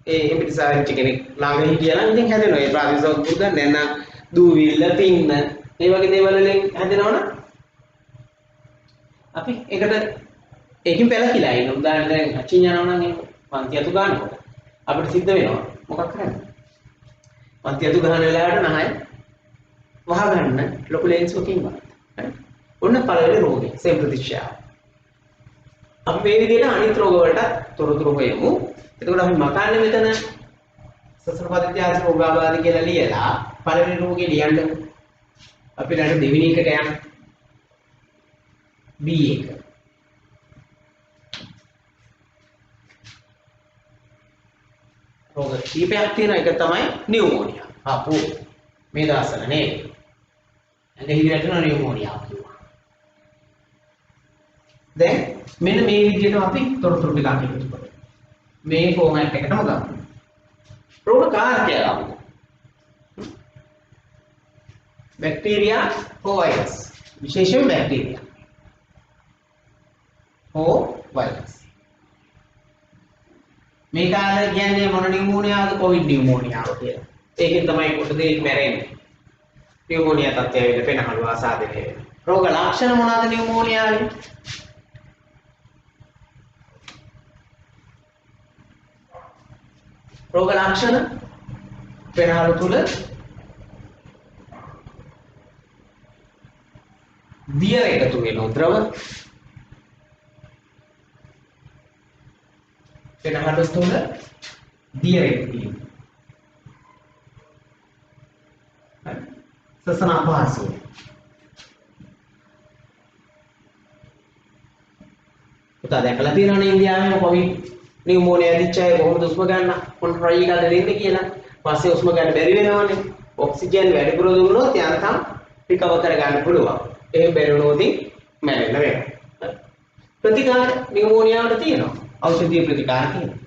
ඒ එම්පිටිසාරිච්ච කෙනෙක් ළඟ හිටියනම් ඉතින් හැදෙනවා. ඒ ප්‍රාථමික සෞඛ්‍ය පුරුද්ද නැත්නම් දූවිල්ල පින්න මේ වගේ දේවල් වලින් හැදෙනවනම් අපි ඒකට ඒකෙන් පැලකිලා ඉන්න උදාහරණ දැන් අචින් යනවා නම් එහෙම පන්ති අතු ගන්නකොට අපිට සිද්ධ වෙනවා මොකක් කරන්නේ පන්ති අතු ගන්න වෙලාවට නහය වහ ගන්න ලොකු ලෙන්සුවකින් වහන්න හරි ඔන්න පළවෙනි රෝගේ සෙම්ප්‍රතිශ්‍යාව අපි මේ විදිහට අනිත් රෝග වලට තොරතුරු හොයමු එතකොට අපි මකන්නේ මෙතන සසර පදිත්‍යාස රෝගාබාධ කියලා ලියලා පළවෙනි රෝගේ ලියන්න අපි ඊට දෙවෙනි එකට යන්න B1 රෝග කීපයක් තියෙන එක තමයි නියුමෝනියා. අපෝ මේ දාසන නේද? ඇඟ හිරියට නියුමෝනියා කියනවා. දැන් මෙන්න මේ විදිහට අපි තොරතුරු ටික එකතු කරමු. මේ ෆෝමැට් එකටම ගමු. රෝග කාර්යය ගමු. බැක්ටීරියා හෝ වෛරස්. විශේෂයෙන් බැක්ටීරියා. හෝ වෛරස්. මේ කාලේ කියන්නේ මොන නියුමෝනියාද කොවිඩ් නියුමෝනියාව කියලා. ඒකෙන් තමයි කොට දෙයක් මැරෙන්නේ. නියුමෝනියා තත්ත්වය වෙන පෙනහළු ආසාදනය වෙන. රෝග ලක්ෂණ මොනවාද නියුමෝනියාවේ? රෝග ලක්ෂණ පෙනහළු තුල දියර එකතු වෙන ද්‍රව පෙනහළු තුල දියර එකතු වීම සසන අපහසුය පුතා දැකලා තියෙනවනේ ඉන්දියාවේ කොවිඩ් නියුමෝනියා දිච්ච අය කොහොමද උස්ම ගන්න කොන් ට්‍රයි එකක් දෙන්න කියලා පස්සේ උස්ම ගන්න බැරි වෙනවනේ ඔක්සිජන් වැඩිපුර දුන්නොත් යන්තම් රිකවර් කරගන්න පුළුවන් එහෙම බැරි වුණොත් මැරෙන්න වෙනවා ප්‍රතිකාර නියුමෝනියාවට තියෙනවා ඖෂධීය ප්‍රතිකාර තියෙනවා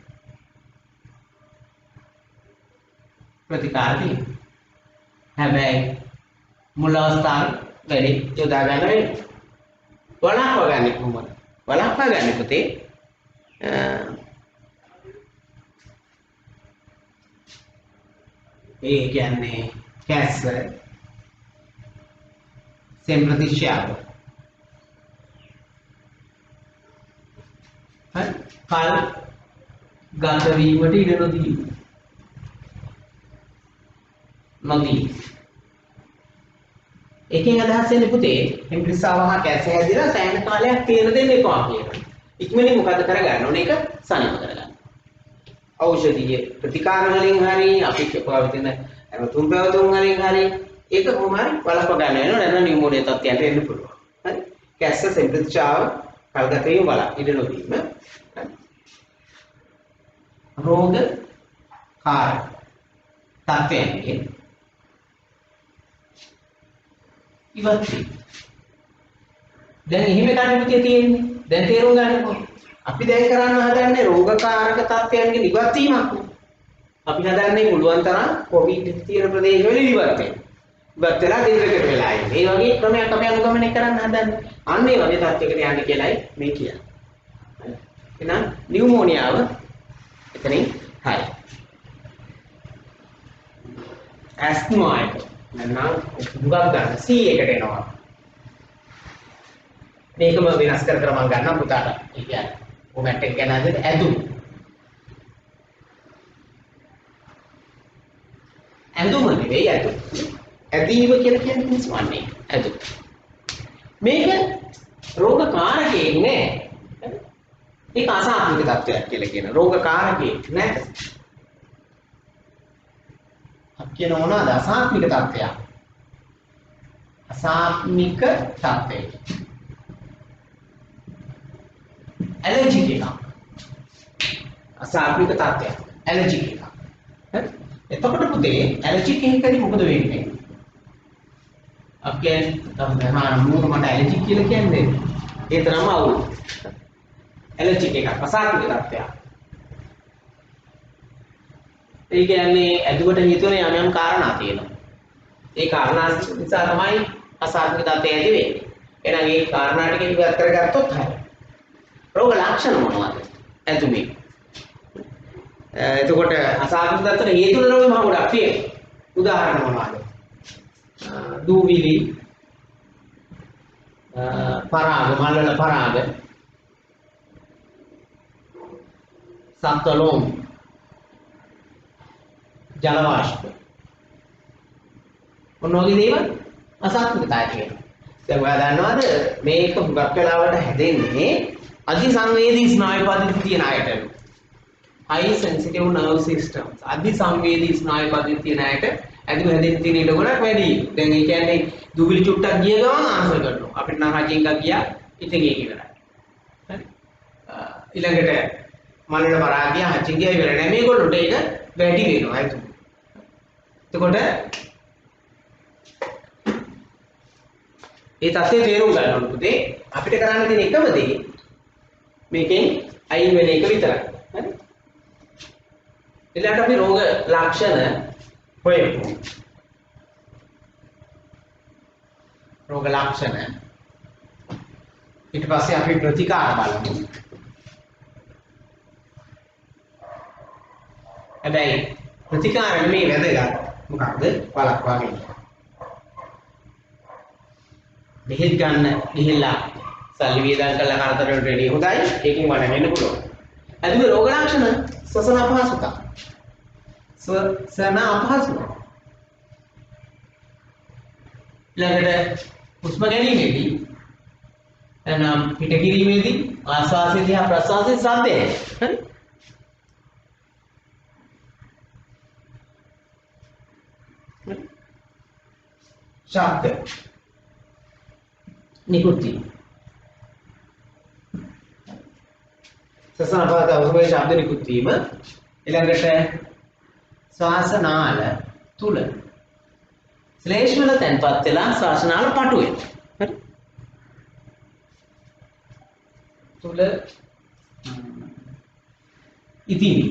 ප්‍රතිකාර තියෙනවා හැබැයි මුල් අවස්ථාවේ වැඩි යොදා ගන්න වෙනවා වළක්වා ගන්න කොහොමද වළක්වා ගන්න පුතේ ඒ කියන්නේ කැන්සර් සෙම්ප්‍රතිශ්‍යාව හරි කල් ගත වීමට ඉඩ නොදී එකෙන් අදහස් වෙන්නේ පුතේ ඉම්ප්‍රිසාව හා කැන්සර් හැදිලා සෑහෙන කාලයක් තියෙන දෙන්න එපා කියලා. ඉක්මනින් මොකද කරගන්න ඕනේ ඒක සනීප කරගන්න. ඖෂධීය ප්‍රතිකාර වලින් හරි අපි පවතින තුන් පැවතුම් වලින් හරි ඒක කොහොම හරි බලප ගන්න වෙනවා නැත්නම් නියුමෝනියා තත්ත්වයන්ට එන්න පුළුවන්. හරි. කැස්ස සෙම්ප්‍රතිචාව කල්ගත වීම බල ඉඩ නොදීම. රෝග කාරක තත්ත්වයන්ගේ ඉවත් වීම. දැන් එහෙම කටයුතු තියෙන්නේ. දැන් තේරුම් ගන්නකො. අපි දැන් කරන්න හදන්නේ රෝගකාරක තත්ත්වයන්ගේ ඉවත් වීමක්. අපි හදන්නේ පුළුවන් තරම් කොවිඩ් තියෙන ප්‍රදේශවල ඉවත් වෙන්න. ඉවත් වෙලා දීර්ඝකට වෙලා ඉන්නේ. මේ වගේ ක්‍රමයක් අපි අනුගමනය කරන්න හදන්නේ. අන්න ඒ වගේ තත්යකට යන්න කියලායි මේ කියන්නේ. එහෙනම් නියුමෝනියාව එතනින් හරි. ඇස්ත්මා එක නැත්නම් දුකක් ගන්න C එකට එනවා. මේකම වෙනස් කර කර මම ගන්නම් පුතාට. ඒ කියන්නේ කොමැට් එක ගැන අදට ඇඳුම්. ඇඳුම නෙවෙයි ඇඳුම්. ඇදීම කියලා කියන්නේ මිනිස්සුන්නේ ඇඳුම්. මේක රෝගකාරකයක් නෑ. ඒක අසාත්මික තත්ත්වයක් කියලා කියන රෝගකාරකයක් නෑ. අපි කියන මොනවාද අසාත්මික තත්ත්වයක්? අසාත්මික තත්ත්වය. ඇලර්ජික් එක. අසාත්මික තත්ත්වයක්. ඇලර්ජික් එක. හරි? එතකොට පුතේ ඇලර්ජික් එකකදී මොකද වෙන්නේ? අපි මට ඇලර්ජික් කියලා කියන්නේ ඒ තරම අවුල්. ඇලර්ජික් එකක් අසාත්මික තත්ත්වයක්. ඒ කියන්නේ ඇදුවට හේතුව යම් යම් කාරණා තියෙනවා. ඒ කාරණා නිසා තමයි අසාත්මික තත්ත්වය ඇති වෙන්නේ. එහෙනම් ඒ කාරණා ටික ඉවත් කරගත්තොත් හරියි. රෝග ලක්ෂණ මොනවද? ඇතුමේ. එතකොට අසාත්මික තත්ත්වයට හේතු වෙන රෝග මහ ගොඩක් තියෙනවා. උදාහරණ මොනවද? දූවිලි පරාග මල්වල පරාග සත්වලෝම ජල වාෂ්ප මොනවගේ දේවල් අසාත්මිකතාවය කියනවා. දැන් ඔයා දන්නවද මේක හුඟක් වෙලාවට හැදෙන්නේ අධිසංවේදී ස්නායු පද්ධති තියෙන අයට. high sensitive nerve systems අධිසංවේදී ස්නායු පද්ධති තියෙන අයට ඇදුම හැදෙන්න තියෙන ඉඩ ගොඩක් වැඩි. දැන් ඒ කියන්නේ දුවිලි චුට්ටක් ගිය ගමන් ආන්සර් කරනවා. අපිට නම් රජෙන් එකක් ගියා ඉතින් ඒක ඉවරයි. හරි. ඊළඟට මල්වල පරාගය හචින් ගියා ඉවර නෑ. මේගොල්ලොන්ට ඒක වැඩි වෙනවා ඇතුම. එතකොට ඒ තත්ත්වය තේරුම් ගන්න ඕනේ පුතේ. අපිට කරන්න තියෙන එකම දේ මේකෙන් අයින් වෙන එක විතරයි. හරි. ඊළඟට අපි රෝග ලක්ෂණ හොයමු. රෝග ලක්ෂණ ඊට පස්සේ අපි ප්‍රතිකාර බලමු. හැබැයි ප්‍රතිකාර නෙමෙයි වැදගත්. මොකක්ද? වළක්වා ගැනීම. මෙහෙත් ගන්න ගිහිල්ලා සල්ලි වියදම් කරලා කරදර වලට වැඩි හොඳයි. ඒකෙන් වඩා වෙන්න පුළුවන්. ඇතුළේ රෝග ලක්ෂණ ශ්වසන අපහසුතාව. ශ්වසන අපහසුතාව. ඊළඟට හුස්ම ගැනීමේදී එනම් පිට කිරීමේදී ආශ්වාසයේදී හා ප්‍රශ්වාසයේ සද්දය. හරි? ශබ්ද නිකුත්ති ශ්වසන අපහසුතාවයේ ශබ්ද නිකුත් වීම ඊළඟට ශ්වාසනාල තුල ශ්ලේෂ වල තැන්පත් වෙලා ශ්වාසනාල පටු වෙනවා. හරි? තුල ඉතිවි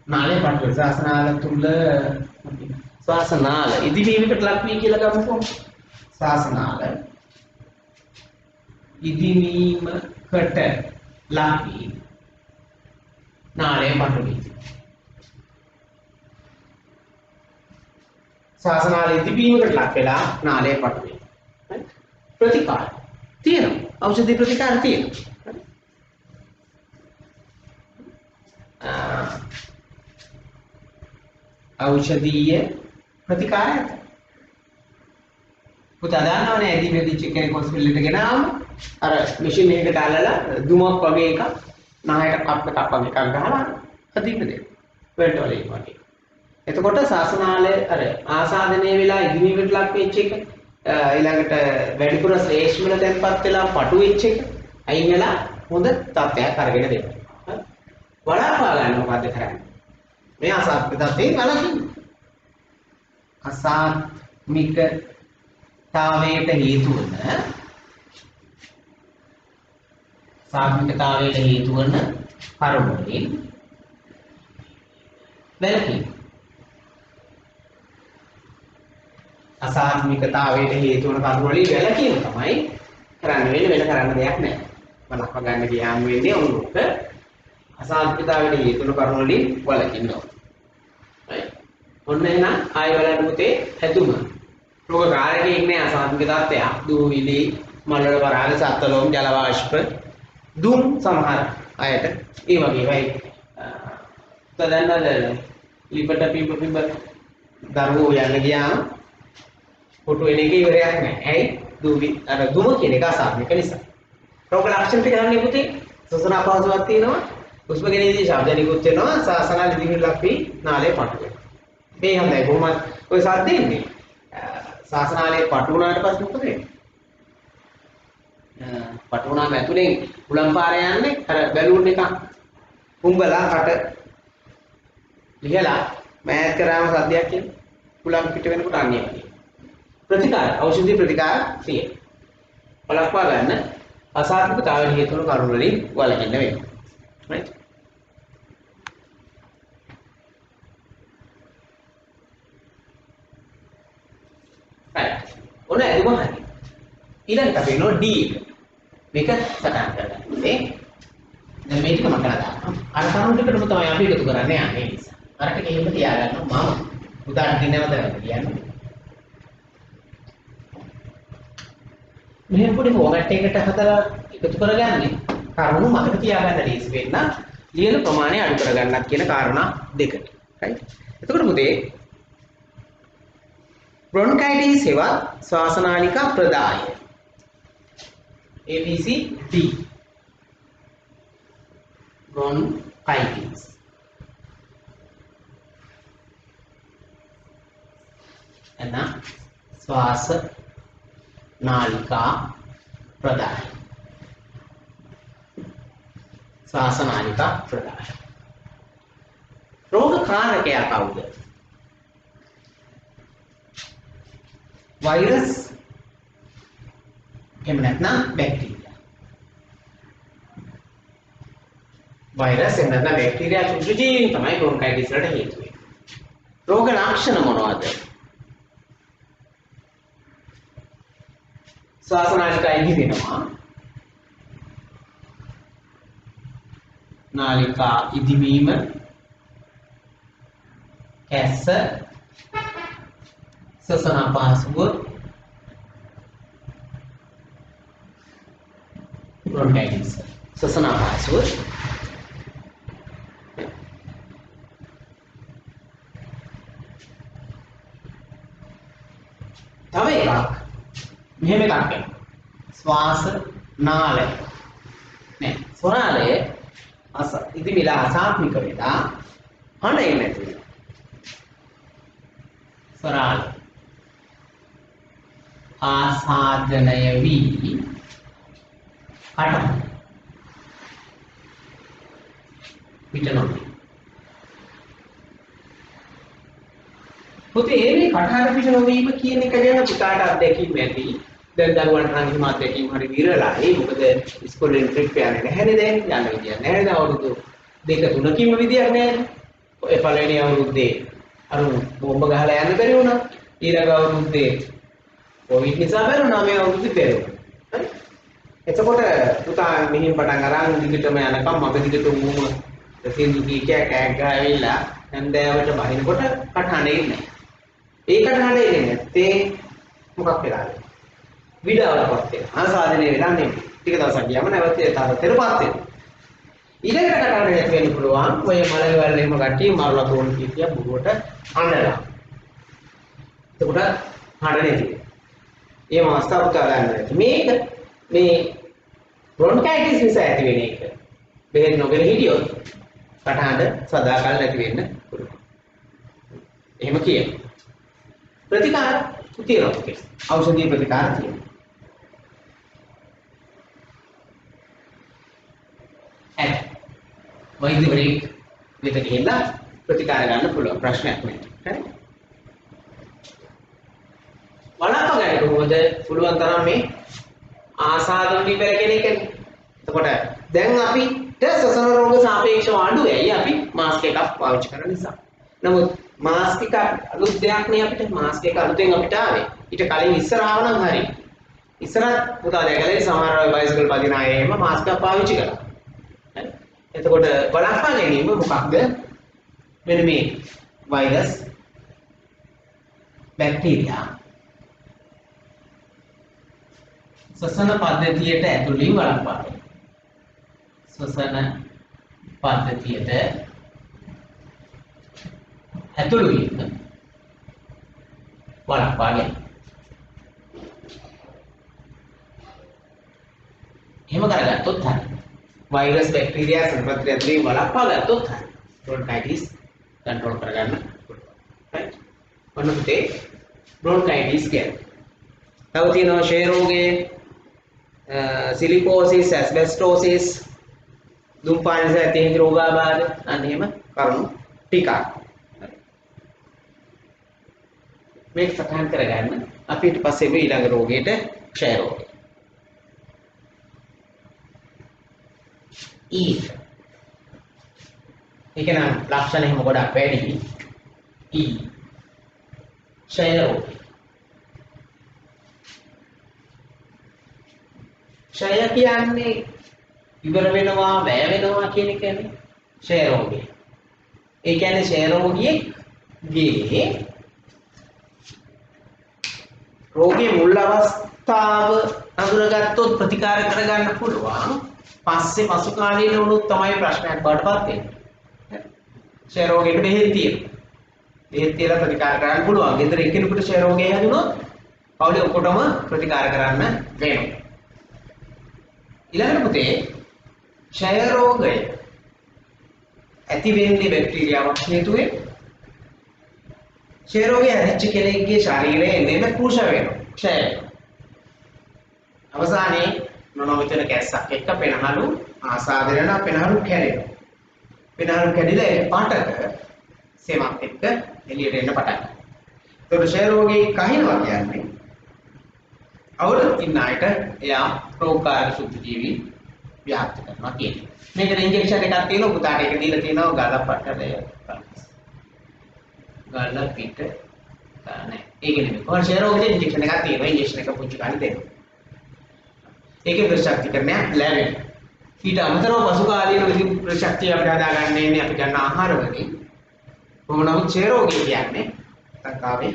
නාලේ පටු වෙන ශ්වාසනාල තුල ශ්වාසනාල ඉදිවීමකට ලක් වී කියලා ගමුකෝ. ශ්වාසනාල ඉදිවීමකට ලක් වී නාලේ පටු වී ශ්වාසනාල ඉදිවීමකට ලක් වෙලා නාලේ පටු වී. හරි? ප්‍රතිකාර තියෙනවා. ඖෂධි ප්‍රතිකාර තියෙනවා. ඖෂධීය ප්‍රතිකාරයක්. පුතා දන්නවනේ ඇදීමේදී චිකන් හොස්පිටල් එකට ගෙනාවම අර මැෂින් එකකට අල්ලලා දුමක් වගේ එකක් නායට කප්ප එකක් ගහලා අදින්න දෙන්න. වෙල්ට් වල ඉන්නවා. එතකොට ශාසනාලය අර ආසාදනය වෙලා ඉදිමීමට ලක් වෙච්ච එක ඊළඟට වැඩිපුර ශ්‍රේෂ්ඨ වල තැන්පත් වෙලා පටු වෙච්ච එක අයින් වෙලා හොඳ තත්ත්වයක් අරගෙන දෙන්න. වළක්වා ගන්න මොකද කරන්නේ? මේ අසාත්මික තත්ත්වයෙන් වළකින්න. අසාත්මිකතාවයට හේතු වන සාත්මිකතාවයට හේතු වන කරුණු වලින් වැළකීම. අසාත්මිකතාවයට හේතු වන කරුණු වලින් වැළකීම තමයි කරන්න වෙන්නේ. වෙන කරන්න දෙයක් නැහැ. වළක්වා ගන්න ගියාම වෙන්නේ උන්ට අසාත්මිකතාවයට හේතු වන කරුණු වලින් වළකින්න ඕන. right? ඔන්න එහෙනම් ආයෙ බලන්න පුතේ හැදුම. රෝග කාරකයේ ඉන්නේ අසාත්මික තත්ත්වයක්. දූවිලි, මලවල පරාග, සත්වලෝම, ජල වාෂ්ප, දුම් සමහර අයට ඒ වගේ වෙයි. තදන්නද ලිපට පිඹ දරුවෝ යන්න ගියාම ෆොටෝ එන එකේ ඉවරයක් නැහැ. ඇයි? අර දුම කියන එක අසාත්මික නිසා. රෝග ලක්ෂණ ටික ගන්න පුතේ. සසන අපහසුතාවක් තියෙනවා. හුස්ම ගැනීමේදී ශබ්ද නිකුත් වෙනවා. සාසනාල දිවිලක් වී නාලේ පටු වෙනවා. මේ හොඳයි. කොහොමද ඔය සද්ද එන්නේ? ශාසනාලේ පටු වුණාට පස්සේ මොකද වෙන්නේ? පටු වුණාම ඇතුලෙන් උලම් පාරේ යන්නේ අර බැලුන් එක කුඹලා කට ලිහලා මෑත් කරාම සද්දයක් එන්නේ. උලම් පිට වෙනකොට අන්නේ වගේ. ප්‍රතිකාර ඖෂධි ප්‍රතිකාර සිය. බලක්වා ගන්න අසාත්මිකතාවයෙන් හේතු වන කරුණු වලින් වළකින්න වෙනවා. right? right. ඔන්න ඇදුම හරි. ඊළඟට අපි එනවා D එක. මේක සටහන් කරගන්න. මේ දැන් මේ ටික මම කරලා දානවා. අර කරුණු ටිකටම තමයි අපි එකතු කරන්නේ යන්නේ නිසා. අර ටික එහෙම තියාගන්නවා මම උදාහරණ දෙන්නවද කියන්නේ. මෙහෙම පොඩි ෆෝමැට් එකකට හදලා එකතු කරගන්නේ කරුණු මතක තියාගන්න ලේසි වෙන්න ලියන ප්‍රමාණය අඩු කරගන්නත් කියන කාරණා දෙකට. right? එතකොට මුදේ බ්‍රොන්කයිටිස් සේවා ශ්වාසනාලිකා ප්‍රදාය ABC D bronchitis එන ශ්වාස නාලිකා ප්‍රදාය ශ්වාසනාලිකා ප්‍රදාය රෝග කාරකයා කවුද? වෛරස් එහෙම නැත්නම් බැක්ටීරියා. වෛරස් එහෙම නැත්නම් බැක්ටීරියා සුජීවීන් තමයි බ්‍රොන්කයිටිස් වලට හේතු වෙන්නේ. රෝග ලක්ෂණ මොනවද? ශ්වාසනාලිකා ඉදිවෙනවා. නාලිකා ඉදිවීම, කැස්ස, සසන අපහසුව, බ්‍රොන්කයිටිස්. සසන අපහසුව තව එකක් මෙහෙම එකක් වෙනවා. ශ්වාස නාලය නේ ස්වරාලය ඉදිමිලා අසාත්මික වෙලා හඬ එන්නේ නැති වෙනවා. ස්වරාලය ආසාදනය වී කට පිටනොත් පුතේ මේ කටහඬ පිට නොවීම කියන එක ගැන පුතාට අත්දැකීම් ඇති. දැන් දරුවන්ට නම් එහෙම අත්දැකීම් හරි විරලයි. මොකද ඉස්කෝලේ ට්‍රිප් යන්නේ නැහැනේ දැන්. යන්න විදියක් නැහැ නේද? අවුරුදු 2-3කින්ම විදියක් නැහැ. ඔය පළවෙනි අවුරුද්දේ අර බෝම්බ ගහලා යන්න බැරි වුණා. ඊළඟ අවුරුද්දේ කොවිඩ් නිසා බැරි වුණා. මේ අවුරුද්දේ බැරි වුණා. හරි? එතකොට පුතා මෙහින් පටන් අරන් දිගටම යනකම් මග දිගට උමුම සින්දු කීකයක් කෑග් ගහවිලා නැන්දෑවට බහිනකොට කටහඬ එන්නේ. ඒ කටහඬ එන්නේ නැත්තේ මොකක් වෙලාද? විඩාවටපත් වෙනවා. ආසාදනය වෙලා නෙමෙයි. ටික දවසක් ගියාම නැවත තවතරපත් වෙනවා. ඊළඟට කටහඬ නැති වෙන්න පුළුවන්. ඔය මලවල එහෙම ගැටි මරලා තෝන් කීතිය බුරුවට අඬලා. එතකොට හඬ නැති. ඒ අවස්ථාව පුතා ගන්න. මේක මේ බ්‍රොන්කයිටිස් නිසා ඇති වෙන එක. බෙහෙත් නොගෙන හිටියොත් කටහඬ සදාකාල නැති වෙන්න පුළුවන්. එහෙම කියනවා. ප්‍රතිකාර තියෙනවා. ඖෂධීය ප්‍රතිකාර තියෙනවා. වෛද්‍යවරයෙක් වෙත ගිහිල්ලා ප්‍රතිකාර ගන්න පුළුවන් ප්‍රශ්නයක් නෑ. හරි? වළක්ව ගන්න කොහොමද? පුළුවන් තරම් මේ ආසාද වලින් වැළකෙන එකනේ. එතකොට දැන් අපිට සසන රෝග සාපේක්ෂව අඩුයි. ඇයි අපි මාස්ක් එකක් පාවිච්චි කරන නිසා. නමුත් මාස්ක් එක අලුත් දෙයක් නේ අපිට. මාස්ක් එක අලුතෙන් අපිට ආවේ. ඊට කලින් ඉස්සරහව නම් හරි. ඉස්සරහ පුතා දැකලා සමහර අය බයිසිකල් පදින අය එහෙම මාස්ක් එක පාවිච්චි කරා. හරි? එතකොට වළක්වා ගැනීම මොකක්ද? මෙන්න මේ වෛරස් බැක්ටීරියා ශ්වසන පද්ධතියට ඇතුළින් වළක්වා ගැනීම. ශ්වසන පද්ධතියට ඇතුළු වීම වළක්වා ගැනීම. එහෙම කරගත්තොත් හරියි. වෛරස් බැක්ටීරියා සම්ප්‍රදාය ඇතුළේ වළක්වා ගත්තොත් හරියි. බ්‍රොන්කයිටිස් कंट्रोल කරගන්න පුළුවන්. right? ඔන්න පුතේ බ්‍රොන්කයිටිස් කියන්නේ. තව තියෙනවා ෂේ රෝගයේ සිලිකෝසිස්, ඇස්බෙස්ටෝසිස්, දුම්පාන නිසා ඇති රෝගාබාධ අන්න එහෙම කරුණු ටිකක්. මේක සටහන් කරගන්න. අපි ඊට පස්සේ මේ ඊළඟ රෝගයට ක්ෂය රෝගය. ඒක නම් ලක්ෂණ එහෙම ගොඩක් වැඩි. ක්ෂය රෝගය. ක්ෂය කියන්නේ ඉවර වෙනවා, වැය වෙනවා කියන එකනේ ක්ෂය රෝගය. ඒ කියන්නේ ක්ෂය රෝගියෙක්ගේ රෝගයේ මුල් අවස්ථාව අඳුරගත්තොත් ප්‍රතිකාර කරගන්න පුළුවන්. පස්සේ පසු කාලීන වුණොත් තමයි ප්‍රශ්නයක් බාටපත් වෙන්නේ. ක්ෂය රෝගයට බෙහෙත් තියෙනවා. බෙහෙත් තියලා ප්‍රතිකාර කරන්න පුළුවන්. ගෙදර එක්කෙනෙකුට ක්ෂය රෝගය හැදුනොත් පවුලේ ඔක්කොටම ප්‍රතිකාර කරන්න වෙනවා. ඊළඟට පුතේ ක්ෂය රෝගය ඇති වෙන්නේ බැක්ටීරියාවක් හේතුවෙන්. ක්ෂය රෝගය ඇතිවෙච්ච කෙනෙක්ගේ ශරීරයේ එන්නේම කුෂ වෙනවා. ක්ෂය වෙනවා. අවසානයේ නොනොවිතන කැස්සක් එක්ක පෙනහළු ආසාදන වෙනවා, පෙනහළු කැඩෙනවා. පෙනහළු කැඩිලා ඒ පාටක සෙමක් එක්ක එළියට එන්න පටන් ගන්නවා. ඒතකොට ක්ෂය රෝගී කහිනවා කියන්නේ අවුරුදු ඉන්න අයට එයා රෝගකාරක සුද්ධජීවි ව්‍යාප්ත කරනවා කියන්නේ. මේකට ඉන්ජෙක්ෂන් එකක් තියෙනවා, පුතාට ඒක දීලා තියෙනවා ගල පටලය. ගල පිට නැහැ. ඒක නෙමෙයි. කොහොම ක්ෂය රෝගයේ ඉන්ජෙක්ෂන් එකක් තියෙනවා. ඉන්ජෙක්ෂන් එක පුංචි ගන්න දෙනවා. ඒකේ ප්‍රතිශක්තිකරණයක් ලැබෙනවා. ඊට අමතරව පසු කාලීන ප්‍රතිශක්තිය අපිට හදාගන්න ඉන්නේ අපි ගන්න ආහාර වලින්. කොහොම නමුත් ක්ෂය රෝගය කියන්නේ ලංකාවේ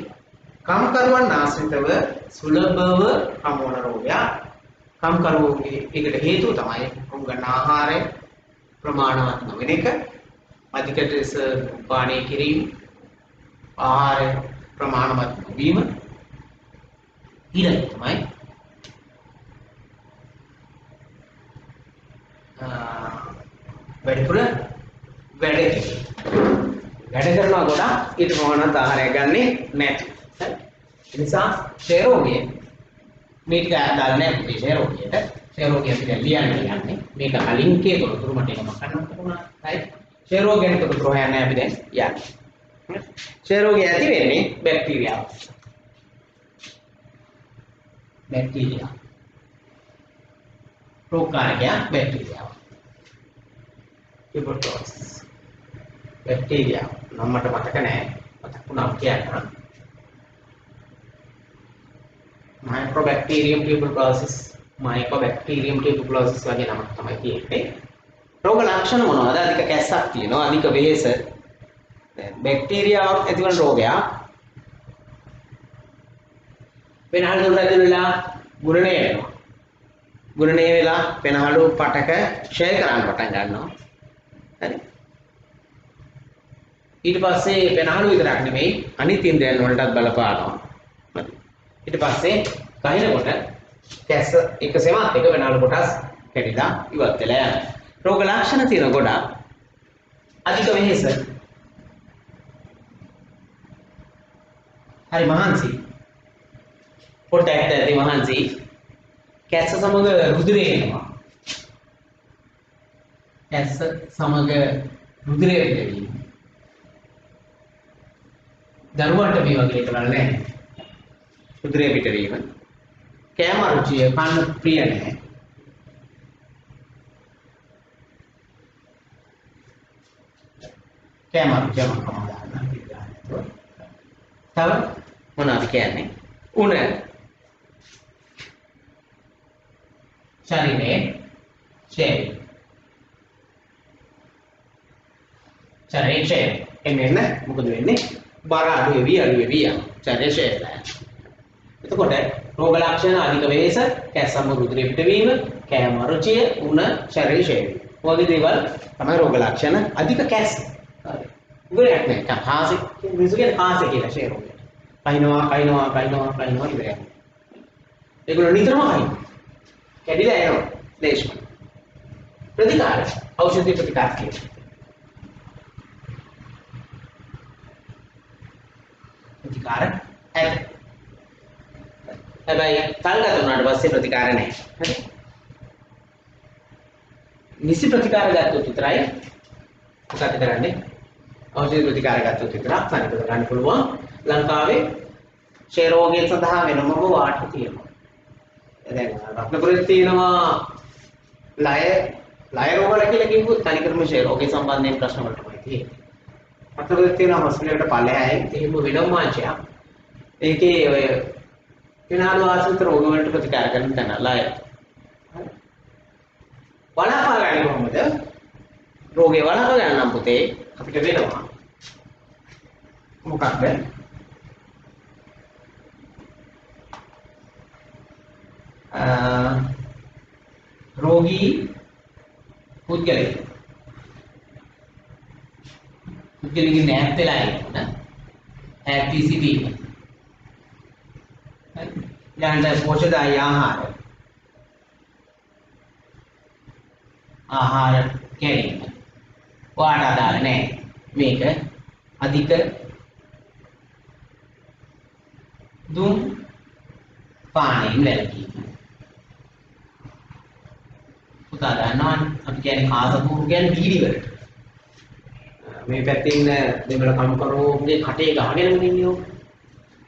කම්කරුවන් ආශ්‍රිතව සුලභව හමුවන රෝගයක්. කම්කරුවෝගේ ඒකට හේතුව තමයි උන් ගන්න ආහාරය ප්‍රමාණවත් නොවන එක, අධික ලෙස පානය කිරීම, ආහාරය ප්‍රමාණවත් නොවීම, ඊළඟ තමයි වැඩිපුර වැඩ කරනවා ගොඩක් ඊට ප්‍රමාණවත් ආහාරයක් ගන්නෙ නැති. ඒ නිසා ක්ෂය රෝගයේ මේක දාලා නැහැ පුතේ ක්ෂය රෝගියට. ක්ෂය රෝගිය අපිට ලියන්නේ මේක කලින් කේතොරතුරු මට එක මකන්න උනා. right? ක්ෂය රෝග ගැන තොරතුරු හොයන්නේ අපි දැන් යන්නේ. ක්ෂය රෝගය ඇති වෙන්නේ බැක්ටීරියාව. බැක්ටීරියා. රෝගකාරකයා බැක්ටීරියාව. tuberculosis. බැක්ටීරියා නම් මට මතක නැහැ. මතක් වුණා කියන්න. Mycobacterium tuberculosis වගේ නමක් තමයි තියෙන්නේ. රෝග ලක්ෂණ මොනවද? අධික කැස්සක් තියෙනවා, අධික වෙහෙස. බැක්ටීරියාවක් ඇතිවන රෝගයක්. පෙනහළු රැඳිලා ගුණණය වෙනවා. ගුණණය වෙලා පෙනහළු පටක ක්ෂය කරන්න පටන් ගන්නවා. හරි. ඊට පස්සේ පෙනහළු විතරක් නෙමෙයි අනිත් ඉන්ද්‍රයන් වලටත් බලපානවා. ඊට පස්සේ කහිනකොට කැස්ස එක සෙමත් එක වෙනාලු කොටස් කැඩිලා ඉවත් වෙලා යනවා. රෝග ලක්ෂණ තියෙන ගොඩක්. අධික වෙහෙස. හරි මහන්සි. පොට ඇද්දදී මහන්සි. කැස්ස සමග රුධිරය එනවා. කැස්ස සමග රුධිරය පිටවීම. දරුවන්ට මේ වගේ දේවල් නැහැ. රුධිරය පිටවීම. කෑම රුචිය කන්න ප්‍රිය නැහැ. කෑම රුචිය මම කමදාන. තව මොනවද කියන්නේ? උණ ශරීරයේ ෂේ ශරීරයේ ෂේ එන්නේ මොකද වෙන්නේ? බර අඩු වෙවි යන ශරීරයේ ෂේ වෙලා. එතකොට රෝග ලක්ෂණ අධික වෙහෙස, කැස්සම රුධිරය පිටවීම, කෑම රුචිය, උණ ශරීරයේ ෂේ වීම. වගේ දේවල් තමයි රෝග ලක්ෂණ. අධික කැස්ස. හරි. උගලයක් නෑ. කාසේ මිනිස්සු කියන කාසේ කියලා ෂේ රෝගය. කයින්නවා ඉවරයි. ඒගොල්ලෝ නිතරම කයින්. කැඩිලා යනවා. ලේෂ්ම. ප්‍රතිකාර ඖෂධ ප්‍රතිකාර කියන්නේ. ප්‍රතිකාර ඇත. හැබැයි කල්ගත වුණාට පස්සේ ප්‍රතිකාර නැහැ. හරි. නිසි ප්‍රතිකාර ගත්තොත් විතරයි මොකද කරන්නේ? ඖෂධ ප්‍රතිකාර ගත්තොත් විතරක් සනීප කරගන්න පුළුවන්. ලංකාවේ ක්ෂය රෝගය සඳහා වෙනමම වාට් තියෙනවා. දැන් රත්නපුරේ තියෙනවා ලය රෝගවල කියලා කිව්වොත් තනිකරම ක්ෂය රෝගය සම්බන්ධයෙන් ප්‍රශ්න වලටමයි තියෙන්නේ. රත්නපුරේ තියෙනවා හොස්පිටලෙට ඵලයයි එහෙම වෙනම මාංශයක්. ඒකේ ඔය වෙනාලු ආශ්‍රිත රෝග වලට ප්‍රතිකාර කරන තැන ලය. වළක්වා ගන්න කොහොමද? රෝගේ වළක්වා ගන්න නම් පුතේ අපිට වෙනවා. මොකක්ද? රෝගී පුද්ගලයාගේ නැත් වෙලා ඉන්න හැපි සිටීම. ඊළඟට පෝෂකදායී ආහාර ගැනීම. වාට අදාළ නැහැ. මේක අධික දුම් පානයෙන් වැළකීම. පුතා දන්නවනේ අපි කියන්නේ කාසපූරු කියන්නේ බීඩි වලට. මේ පැත්තේ ඉන්න දෙමළ කම්කරුවෝගේ කටේ ගහගෙන ඉන්නේ.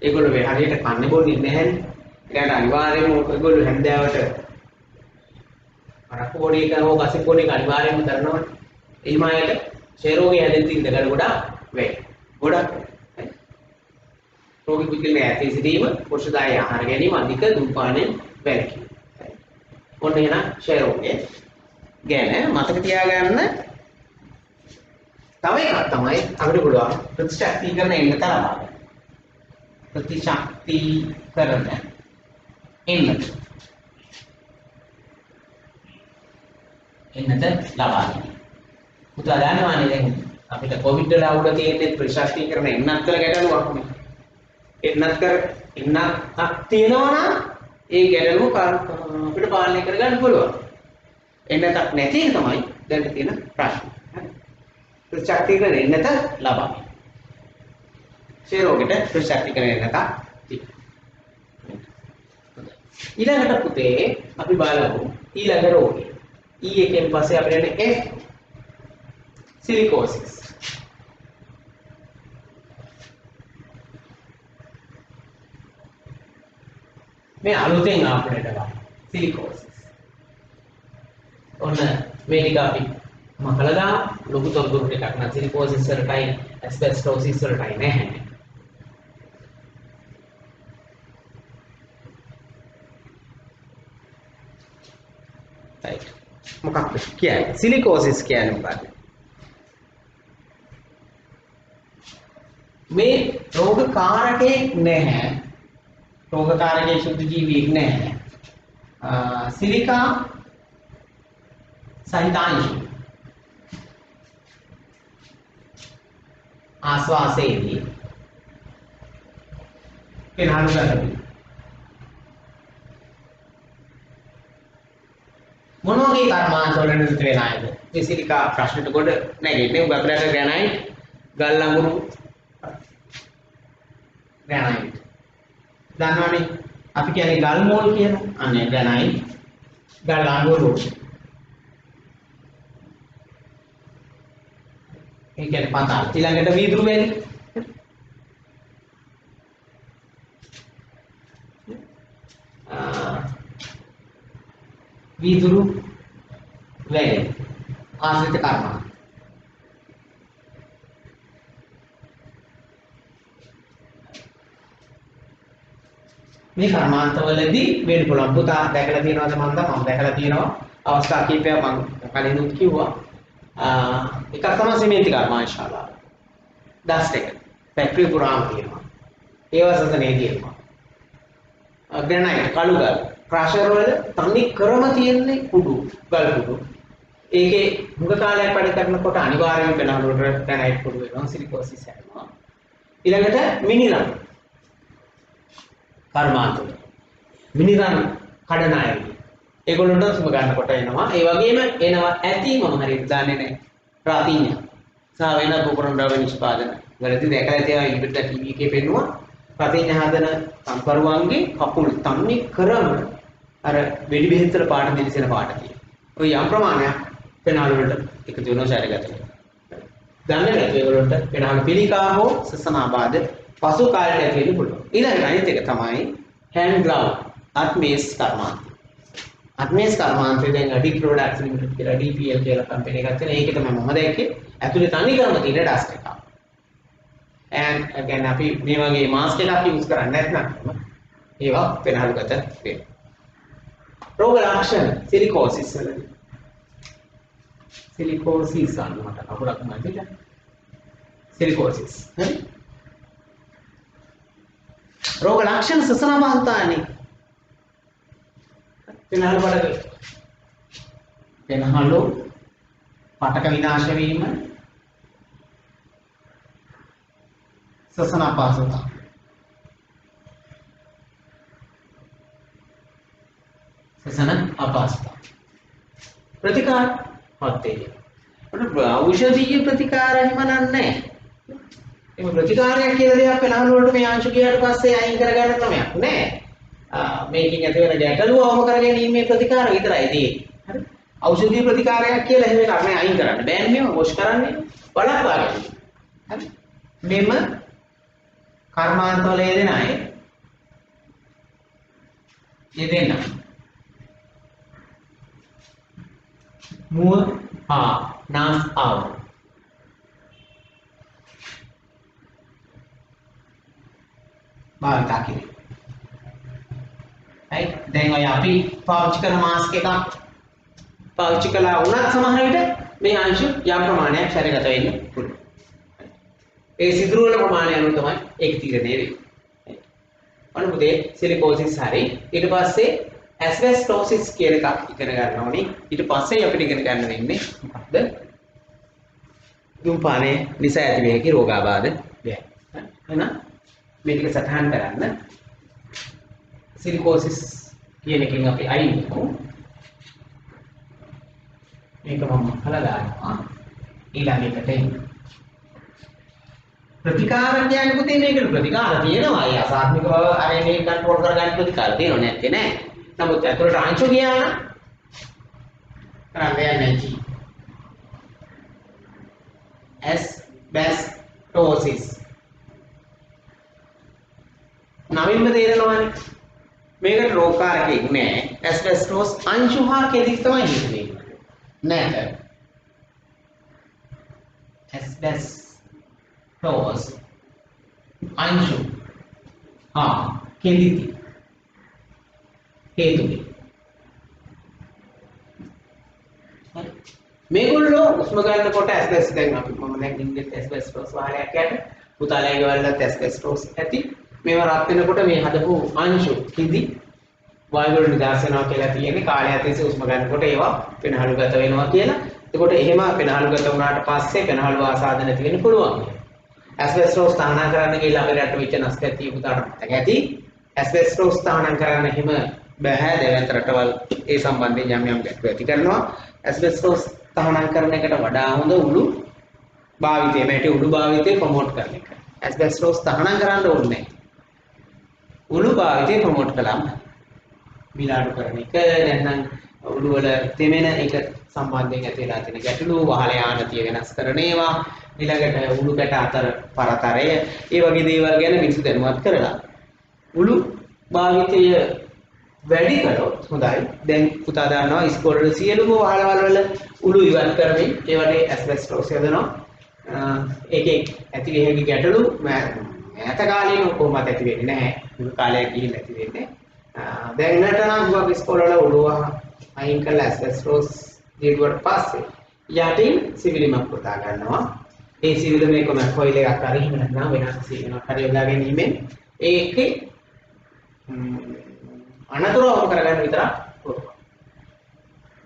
ඒගොල්ලෝ මේ හරියට කන්නේ බොන්නේ නැහැනේ. ඒකට අනිවාර්යයෙන්ම ඒගොල්ලෝ හැන්දෑවට අරක්කු බොඩි එක හෝ ගසින් බොඩි එක අනිවාර්යයෙන්ම කරනවනේ. එහෙම අයට ක්ෂය රෝගය හැදෙන්න ඉන්න ගඩ ගොඩක් වෙයි. ගොඩක් රෝගී පුද්ගලයා ඇතේ සිටීම, පෝෂකදායී ආහාර ගැනීම, අධික ධූමපානයෙන් වැළකීම. ඔන්න එහෙනම් ක්ෂය රෝගය ගැන මතක තියාගන්න. තව එකක් තමයි අපිට පුළුවන් ප්‍රතිශක්තිකරණ එන්නත ලබා ගන්න. ප්‍රතිශක්තිකරණ එන්නත ලබා ගන්න. පුතා දන්නවනේ දැන් අපිට කොවිඩ් වල අවුල තියෙන්නේ ප්‍රතිශක්තිකරණ එන්නත් කියලා ගැටලුවක් නේ. එන්නත් තියෙනවා නම් ඒ ගැටලුව අපිට පාලනය කරගන්න පුළුවන්. එන්නතක් නැති එක තමයි දැන් තියෙන ප්‍රශ්නේ. ප්‍රතිශක්තිකරණ එන්නත ලබා ගන්න. ක්ෂය රෝගෙට ප්‍රතිශක්තිකරණ එන්නත තියෙනවා. ඊළඟට පුතේ අපි බලමු ඊළඟ රෝගය. E එකෙන් පස්සේ අපිට එන්නේ F සිලිකෝසිස්. මේ අලුතෙන් ආපු දෙයක් සිලිකෝසිස්. ඔන්න මේ ටික අපි මකලා දාමු. ලොකු තොරතුරු ටිකක් නම් සිලිකෝසිස් වලටයි ඇස්බෙස්ටෝසිස් වලටයි නැහැ. right. මොකක්ද කියන්නේ? සිලිකෝසිස් කියන්නේ මොකක්ද? මේ රෝගකාරකයක් නැහැ. රෝගකාරකයේ සුද්ධ ජීවියෙක් නැහැ. සිලිකා සහිතාංශ ආස්වාසයේදී පෙනහළු කරනවා. මොන වගේ කර්මාන්තවල නිරත වෙන අයද මේ සිලිකා ප්‍රශ්නෙට කොට නැගෙන්නේ උග අපිට ග්‍රැනයිට් ගල් ලඟුරු ග්‍රැනයිට් දන්නවනේ අපි කියන්නේ ගල් මෝල් කියලා අනේ ග්‍රැනයිට් ගල් ලඟුරු ඒ කියන්නේ පතල් ඊළඟට වීදුරු වැලි වීදුරු වැලි ආශ්‍රිත කර්මාන්ත මේ කර්මාන්තවලදී වෙන්න පුළුවන් පුතා දැකලා තියෙනවද මම දැකලා තියෙනවා අවස්ථා කීපයක් මම කලිනුත් කිව්වා එකක් තමයි සිමෙන්ති කර්මාන්තශාලාව දස්ට් එක ෆැක්ටරි පුරාම තියෙනවා ඒවා සසනේ තියෙනවා ග්‍රැනයිට් කළු ගල් ක්‍රෂර් වල තනි ක්‍රම තියෙන්නේ කුඩු ගල් කුඩු ඒකේ මුග කාලයක් වැඩ කරනකොට අනිවාර්යයෙන්ම වෙනවලට ග්‍රැනයිට් කුඩු වෙනවා සිලිකෝසිස් හැදෙනවා ඊළඟට මිනිරම් කර්මාන්ත මිනිරම් කඩන අය ඒගොල්ලන්ට සුම ගන්නකොට එනවා ඒ වගේම එනවා ඇති මම හරියට දන්නේ නැහැ ප්‍රාතිඥ සහ වෙන උපකරණ ද්‍රව්‍ය නිෂ්පාදන වලදී දැකලා තියෙනවා ඉබිට ටීවී එකේ පෙන්නුවා ප්‍රාතිඥ හදන සම්පරුවන්ගේ කකුල් තන්නේ කරම අර වෙඩි බෙහෙත්තර පාට දිලිසෙන පාට තියෙනවා ඔය යම් ප්‍රමාණයක් පෙනාලු වලට එකතු වෙනවා ශරීරගත දන්නේ නැති ඒගොල්ලන්ට පෙනාලු පිළිකා හෝ සසනාබාධ පසු කාලයට ඇති වෙන්න පුළුවන් ඊළඟ අනිත් එක තමයි hand glove අත්මේස් කර්මාන්තය අත්මේස් කර්මාන්තයේ දැන් අඩි ප්‍රොඩක්ට්ස් ලිමිටඩ් කියලා DPL කියලා කම්පැනි එකක් තියෙනවා ඒකේ තමයි මම දැක්කේ ඇතුලේ තනි කරම තියෙන ඩස්ට් එකක් and again අපි මේ වගේ මාස්ක් එකක් යූස් කරන්නේ නැත්නම් ඒවා පෙනාලුගත වෙනවා රෝග ලක්ෂණ සිලිකෝසිස් වලදී සිලිකෝසිස් අන්නකට අපුරක් නැතිද සිලිකෝසිස් හරි रोग लक्षण ससना बांधता नहीं पेनालु पड़गे पेनालु पटक विनाश वीम ससना पासुता ससना अपासुता प्रतिकार होते औषधीय प्रतिकार है मनन्ने මේ ප්‍රතිකාරයක් කියලා දෙයක් වෙනවල වලට මේ අංශු ගියාට පස්සේ අයින් කරගන්න ක්‍රමයක් නෑ. මේකෙන් ඇති වෙන ගැටලුව අවම කරගැනීමේ ප්‍රතිකාර විතරයි තියෙන්නේ. හරි. ඖෂධීය ප්‍රතිකාරයක් කියලා එහෙම එකක් නෑ අයින් කරන්න. බෑන් මේව වොෂ් කරන්නේ බලපා ගන්න. හරි. මෙම කර්මාන්තවල යෙදෙන අය යෙදෙන මුව නාස් ආව භාවිතා කිරීම. right දැන් ඔය අපි පාවිච්චි කරන මාස්ක් එකක් පාවිච්චි කළා වුණත් සමහර විට මේ අංශු යම් ප්‍රමාණයක් ශරීරගත වෙන්න පුළුවන්. ඒ සිදුරු වල ප්‍රමාණය අනුව තමයි ඒක තීරණය වෙන්නේ. අනුපතේ සිලිකෝසිස් හරි ඊට පස්සේ ඇස්බෙස්ටොසිස් කියන එකක් ඉගෙන ගන්න ඕනේ. ඊට පස්සේ අපිට ඉගෙන ගන්න වෙන්නේ මොකක්ද? දුම්පානයේ නිසා ඇති වෙන කි රෝගාබාධ දෙයක්. එහෙනම් මේක සටහන් කරන්න සිලිකෝසිස් කියන එකෙන් අපි අයින් වෙමු මේක මම කළා දානවා ඊළඟ එකට එන්න ප්‍රතිකාර කියන්නේ පුතේ මේකට ප්‍රතිකාර තියෙනවා ඒ අසාත්මික බව RNA කන්ට්‍රෝල් කරගන්න ප්‍රතිකාර තියෙනව නැත්තේ නෑ නමුත් අතට අංශු ගියා නම් කරන්නේ නැති ඇස්බෙස්ටොසිස් නවින්ම තේරෙනවානේ මේකට රෝගකාරකෙක් නෑ ඇස්බෙස්ටොස් අංශු හා කෙලික් තමයි හිතන්නේ නැත ඇස්බෙස්ටොස් අංශු හා කෙලික් හේතුයි මේගොල්ලෝ උස්ම ගන්නකොට ඇස්බෙස්ටොස් දැන් අපි මම දැන් ඉන්නේ ඇස්බෙස්ටොස් වාහනයක් යට පුතාලගේ වලට ඇස්බෙස්ටොස් ඇති මේව රත් වෙනකොට මේ හදපු අංශු කිදි වායු වල නිදාස් වෙනවා කියලා තියෙන්නේ කාලය තිස්සේ උස්ම ගන්නකොට ඒවා පෙනහළුගත වෙනවා කියලා. එතකොට එහෙම පෙනහළුගත වුණාට පස්සේ පෙනහළු ආසාදන තියෙන්න පුළුවන්. ඇස්බෙස්ටොස් තහනම් කරන්න ගිහලා අපේ රට වෙච්ච නැස්කතිය පුතාට මතක ඇති. ඇස්බෙස්ටොස් තහනම් කරන්න එහෙම බෑ දෙවන්ත රටවල් ඒ සම්බන්ධයෙන් යම් ගැටලු ඇති කරනවා. ඇස්බෙස්ටෝස් තහනම් කරන එකට වඩා හොඳ උළු භාවිතය මැටි උළු භාවිතය ප්‍රොමෝට් කරන එක. ඇස්බෙස්ටෝස් තහනම් කරන්න ඕනේ නැහැ. උළු භාවිතය ප්‍රොමෝට් කළාම මිලාඩු කරන එක නැත්නම් උළු වල තෙමෙන එක සම්බන්ධයෙන් ඇති වෙලා තියෙන ගැටලු වහල යානතිය වෙනස් කරන ඒවා ඊළඟට උළු කැට අතර පරතරය ඒ වගේ දේවල් ගැන මිනිස්සු දැනුවත් කරලා උළු භාවිතය වැඩි කරොත් හොඳයි. දැන් පුතා දන්නවා ඉස්කෝලේ සියලුම වහලවල් වල උළු ඉවත් කරමින් ඒවට ඇස්බෙස්ටෝස් යදනවා. ඒකේ ඇති වෙහෙවි ගැටලු මෑත කාලේන කොහොමද ඇති වෙන්නේ නැහැ. දුර කාලයක් ගිහින් ඇති වෙන්නේ. දැන් නටන ගුවක් ඉස්කෝලේ වල උළුව අයින් කරලා ඇස්බෙස්ටෝස් දීුවට පස්සේ යටින් සිවිලිමක් පුතා ගන්නවා. ඒ සිවිල මේකම කොයිල් එකක් හරි එහෙම නැත්නම් වෙනස් සිවිලක් හරි යොදා ගැනීමෙන් ඒකේ අනතුරු අවම කරගන්න විතරක් පුළුවන්.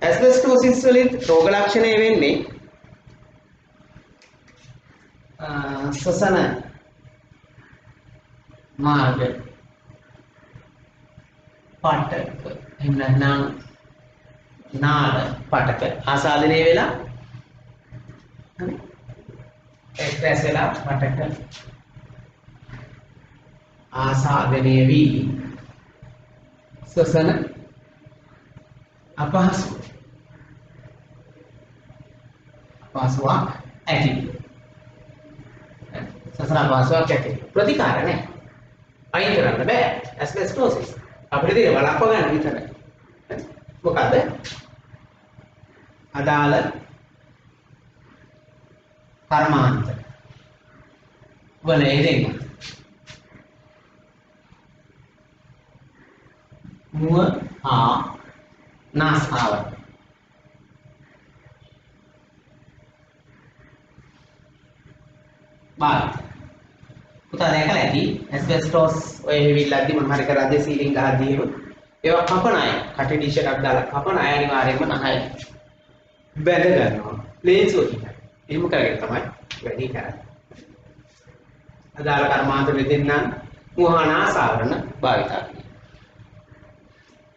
ඇස්බෙස්ටෝසිස් වලින් රෝග ලක්ෂණය වෙන්නේ ශ්වසන මාර්ග පටක එහෙම නැත්නම් නාල පටක ආසාදනය වෙලා හරි එක්ස්ප්‍රෙස් වෙලා පටක ආසාදනය වී ශ්වසන අපහසුවක් ඇති ශ්වසන අපහසුවක් ඇති ප්‍රතිකාර නැහැ අයින් කරන්න බෑ ඇස්බෙස්ටෝසිස් අපිට තියෙන වළක්ව ගන්න විතරයි මොකද අදාළ කර්මාන්ත වල යෙදෙන්න මුව හා නාස්කාව බාහිර පුතා දැකලා ඇති ඇස්බෙස්ටෝස් ඔය වෙවිල්ලද්දි මොන හරි කරද්දී සීලින් ගහද්දී ඒවා කපන අය කටේ ටී-ෂර්ට් එකක් දාලා කපන අය අනිවාර්යයෙන්ම නහය බැඳ ගන්නවා ලේන්සුවකින් එහෙම කරගෙන තමයි වැඩි කරන්නේ අදාළ කර්මාන්ත වෙදෙන්නම් මුවහානාස ආවරණ භාවිතා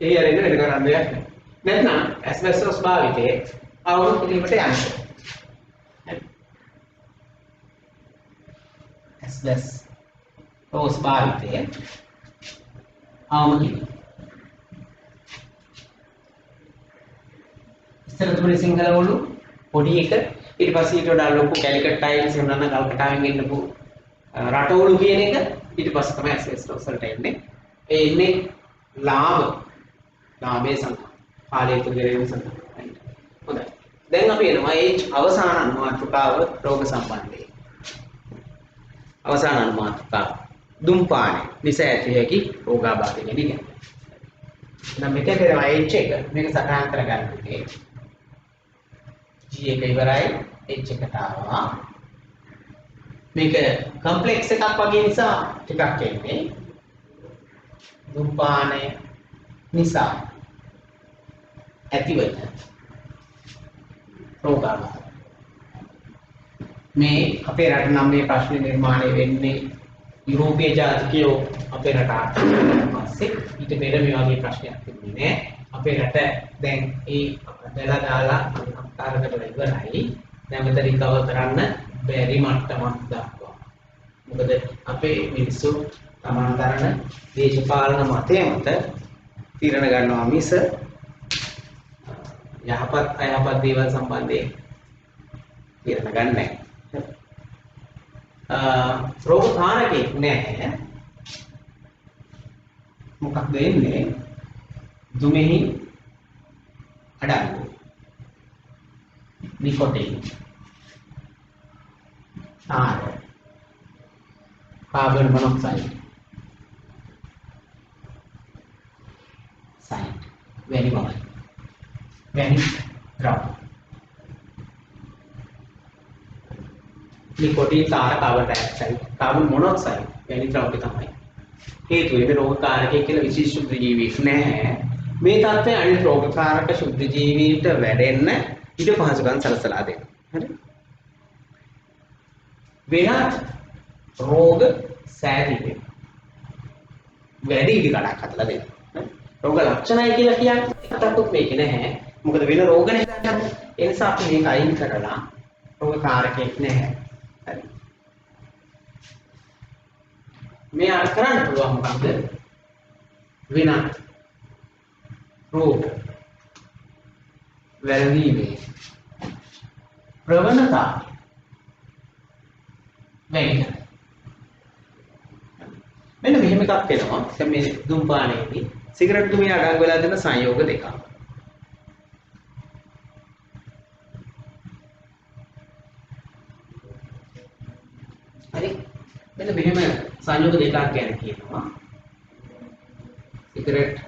ඒ අරින්න වෙන කරන්න දෙයක් නැත්නම් ඇස්බෙස්ටෝස් භාවිතයේ අවුරුදු කිරීමට යන්නේ ඇස්බෙස්ටෝස් භාවිතයේ අවුරුදු කිරීම ඉස්සර තුනේ සිංහල වලු පොඩි එක ඊට පස්සේ ඊට වඩා ලොකු කැලිකට් ටයිල්ස් එහෙම නැත්නම් කල්කටාවෙන් ගෙන්නපු රටවලු කියන එක ඊට පස්සේ තමයි ඇස්බෙස්ටෝස් වලට එන්නේ ඒ ඉන්නේ ලාභයේ සඳහා කාලය තුල ගෙරෙන සඳහා හොඳයි දැන් අපි එනවා ඒ අවසාන අනුමාතෘකාව රෝග සම්බන්ධයෙන් අවසාන අනුමාතෘකාව දුම්පානය නිසා ඇති හැකි රෝගාබාධ ගැන ඉගෙන නම් මෙතන තියෙනවා H එක මේක සටහන් කරගන්න G එක ඉවරයි H එකට ආවා මේක කම්ප්ලෙක්ස් එකක් වගේ නිසා ටිකක් එන්නේ දුම්පානය නිසා ඇතිවන රෝගාබාධ මේ අපේ රට නම් මේ ප්‍රශ්නේ නිර්මාණය වෙන්නේ යුරෝපීය ජාතිකයෝ අපේ රට ආක්‍රමණය පස්සේ ඊට පෙර මේ වගේ ප්‍රශ්නයක් තිබුණේ නෑ අපේ රට දැන් ඒ දාලා අත්තරකට ඉවරයි නැවත රිකවර් කරන්න බැරි මට්ටමක් දක්වා මොකද අපේ මිනිස්සු තමන් දරන දේශපාලන මතය මත තීරණ ගන්නවා මිස යහපත් අයහපත් දේවල් සම්බන්ධයෙන් තීරණ ගන්න නැහැ. රෝග කාරකෙක් නැහැ. මොකක්ද එන්නේ? දුමෙහි අඩංගු. නිකොටින්. සාර. Carbon monoxide. side very well very brown nicotine සාර carbon dioxide carbon monoxide very ද්‍රව්‍ය තමයි හේතුව මේ රෝගකාරකයෙක් කියලා විශේෂ ශුද්ධ ජීවීෙක් නැහැ මේ තත්ත්වය අනිත් රෝගකාරක ශුද්ධ ජීවීන්ට වැඩෙන්න ඊට පහසුකම් සලසලා දෙනවා හරි වෙනත් රෝග සෑදීම වැඩි ඉදිකඩක් හදලා දෙනවා රෝග ලක්ෂණයි කියලා කියන්නේ අතකුත් මේකේ නැහැ. මොකද වෙන රෝග නැහැ. ඒ නිසා අපි මේක අයින් කරලා රෝග කාරකයක් නැහැ. හරි. මේ අර කරන්න පුළුවන් මොකක්ද? වෙන රෝග වැළඳීමේ ප්‍රවණතා වැඩි කරනවා. මෙන්න මෙහෙම එකක් වෙනවා. දැන් මේ දුම්පානයේදී සිගරට් දුමේ අඩංගු වෙලා තියෙන සංයෝග දෙකක්. හරි. මෙන්න මෙහෙම සංයෝග දෙකක් ගැන කියනවා. සිගරට්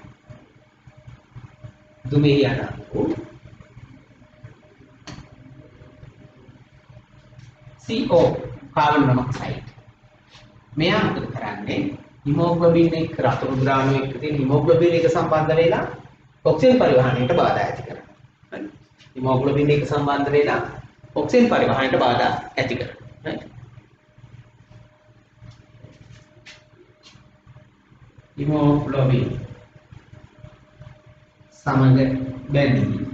දුමේ අඩංගු CO කාබන් මොනොක්සයිඩ්. මෙයා මොකද කරන්නේ? හිමෝග්ලොබින් එක්ක රතුරු ද්‍රාවණය එක්ක තියෙන හිමෝග්ලොබින් එක සම්බන්ධ වෙලා ඔක්සිජන් පරිවහනයට බාධා ඇති කරනවා. හරි. හිමෝග්ලොබින් එක සම්බන්ධ වෙලා ඔක්සිජන් පරිවහනයට බාධා ඇති කරනවා. හරි. හිමෝග්ලොබින් සමග බැඳී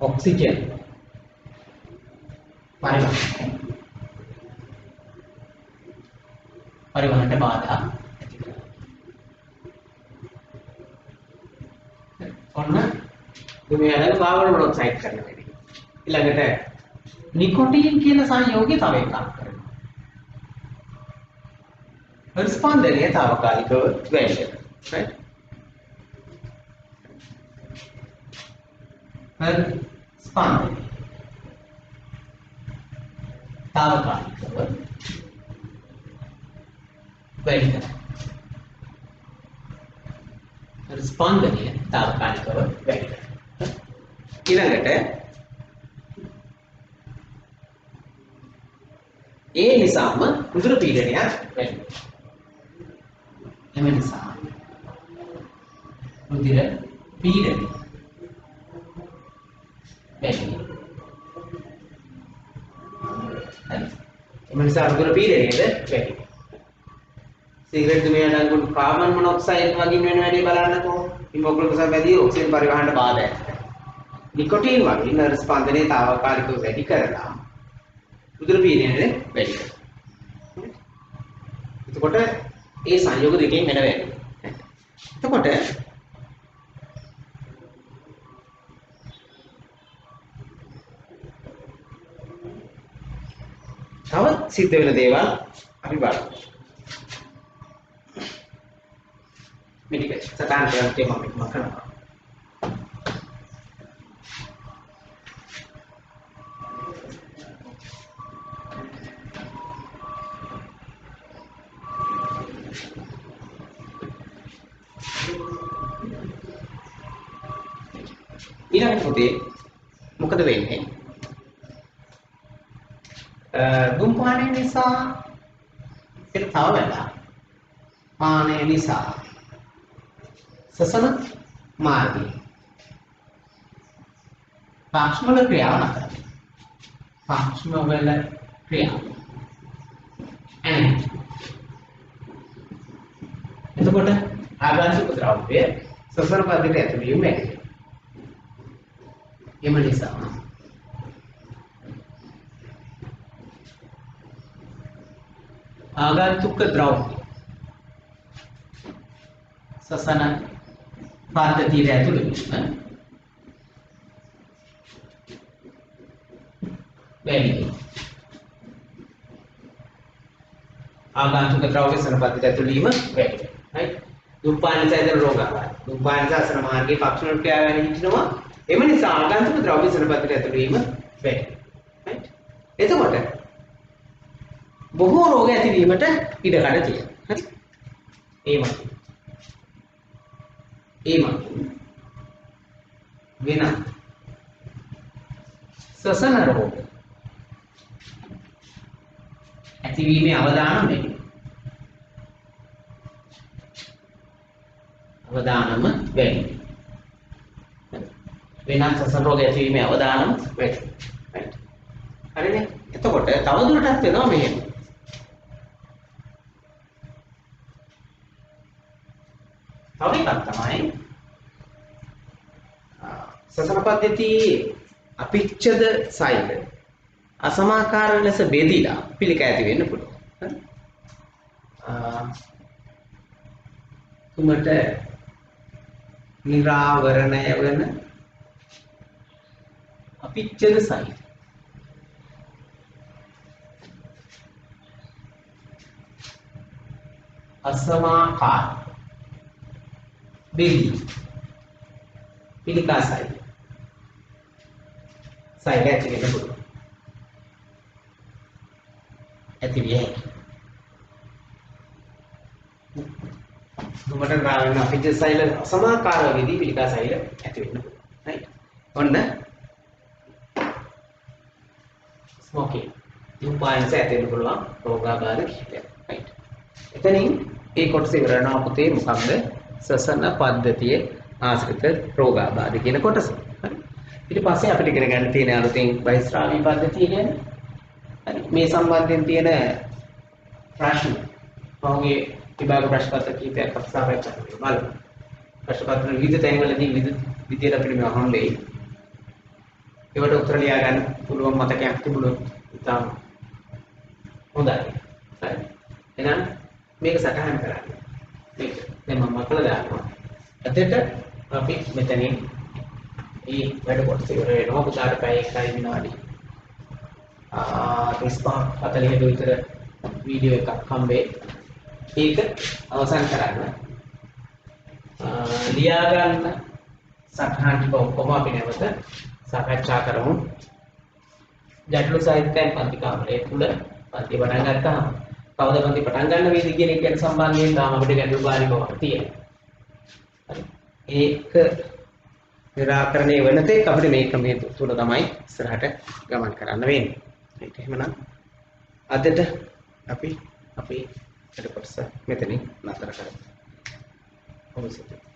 ඔක්සිජන් පරිවහනට බාධා ඇති කරනවා. ඔන්න දුමේ අඩංගු කාබන් මොනොක්සයිඩ් කරන වෙලේ. ඊළඟට නිකොටින් කියන සංයෝගය තව එකක් කරනවා. ස්පන්දනය తాවකාලිකව වැඩි කරනවා. right? ස්පන්දනය తాවකාලිකව වැඩි කරනවා. ස්පන්දනය తాවකාලිකව වැඩි කරනවා. ඊළඟට ඒ නිසාම රුධිර පීඩනයක් වැඩි වෙනවා. එම නිසා රුධිර පීඩනය වැඩි වෙනවා. එම නිසා රුධිර පීඩනයද වැඩි වෙනවා. සිගරට් දුමේ අඩංගු කාබන් මොනොක්සයිඩ් වගින් වෙන වැඩේ බලන්නකෝ. හිමෝග්ලොබින් සමගදී ඔක්සිජන් පරිවහනට බාධා ඇති කරනවා. නිකොටින් වගේ නර්ව ස්පන්දනයේ తాවකාලිකව වැඩි කරලා රුධිර පීඩනයද වැඩි කරනවා. එතකොට ඒ සංයෝග දෙකෙන් වෙන වැඩි. එතකොට තව සිද්ධ වෙන දේවල් අපි බලමු. මෙඩිකල් සටහන් කරලා මම කරනවා. ඊළඟ පොතේ මොකද වෙන්නේ? දුම්පානය නිසා ඒක තව වෙලා පානය නිසා සසන මාර්ගය පාක්ෂ්මල ක්‍රියාව නතර. පාක්ෂ්මවල ක්‍රියාව එතකොට ආගන්තුක ද්‍රව්‍ය සසන පද්ධතියට ඇතුළු වීම වැඩි. එම නිසා ආගන්තුක ද්‍රව්‍ය සසන පද්ධතියට ඇතුළු වීම වැඩි. ආගන්තුක ද්‍රව්‍ය සසන පද්ධතියට ඇතුළු වීම වැඩි. right? දුම්පාන නිසා ඇතිවන රෝගාවයි. දුම්පාන නිසා සසන මාර්ගයේ පක්ෂණ ක්‍රියාව වැඩි හිටිනවා. එම නිසා ආගන්තුක ද්‍රව්‍ය සසන පද්ධතියට ඇතුළු වීම වැඩි. right? එතකොට බොහෝ රෝග ඇතිවීමට ඉඩකඩ තියෙනවා. හරි? ඒමත් වෙන සසන රෝග ඇතිවීමේ අවදානම වැඩි. අවදානම වැඩි. වෙනත් සසන රෝග ඇතිවීමේ අවදානම වැඩි. right? හරිනේ? එතකොට තවදුරටත් වෙනවා මෙහෙම. තව එකක් තමයි සසර පද්ධතියේ අපිච්ඡද සෛල අසමාකාර ලෙස බෙදීලා පිළිකා ඇති වෙන්න පුළුවන්. තුමට නිරාවරණය වෙන අපිච්ඡද සෛල අසමාකාර බෙදී පිළිකා සෛල ඇති වෙන්න පුළුවන්. ඇති විය හැකියි. දුමට ගාන අපිච්ඡ සෛල අසමාකාර වෙදී පිළිකා සෛල ඇති වෙන්න පුළුවන්. right. ඔන්න ස්මෝකින් දුපායන්ස ඇති වෙන්න පුළුවන් රෝගාබාධ කිහිපයක්. right. එතනින් ඒ කොටස ඉවර වෙනවා පුතේ. මොකක්ද? සසන පද්ධතියේ ආශ්‍රිත රෝගාබාධ කියන කොටස. හරි. ඊට පස්සේ අපිට ඉගෙන ගන්න තියෙන අලුතෙන් බහිස්රාවී පද්ධතිය ගැන. හරි. මේ සම්බන්ධයෙන් තියෙන ප්‍රශ්න පහුගිය විභාග ප්‍රශ්න පත්‍ර කීපයක් අපි සාකච්ඡා කරමු. බලමු. ප්‍රශ්න පත්‍ර විවිධ තැන්වලදී විවිධ විදියට අපිට මේවා හම් වෙයි. ඒවට උත්තර ලියා ගන්න පුළුවන් මතකයක් තිබුණොත් ඉතාම හොඳයි. හරි. එහෙනම් මේක සටහන් කරන්න. මේක දැන් මම මතලා දානවා. අදට අපි මෙතනින් මේ වැඩ කොටස ඉවර වෙනවා. පුතාට පැය 1යි විනාඩි 35-40 විතර වීඩියෝ එකක් හම්බේ. ඒක අවසන් කරන්න. ලියා ගන්න සටහන් ටික ඔක්කොම අපි නැවත සාකච්ඡා කරමු. ගැටළු සාහිත්‍යයෙන් පන්ති කාමරයේ තුල පන්ති පටන් ගත්තාම කවද පන්ති පටන් ගන්න වේද කියන එක ගැන සම්බන්ධයෙන් තාම අපිට ගැටලුකාරීකමක් තියෙනවා. හරි. ඒක निराकरණය වෙන තෙක් අපිට මේ ක්‍රමයේ තුල තමයි ඉස්සරහට ගමන් කරන්න වෙන්නේ. ඒක එහෙමනම් අදට අපි අපේ වැඩ කොටස මෙතනින් නතර කරමු. ඔබ සිතේ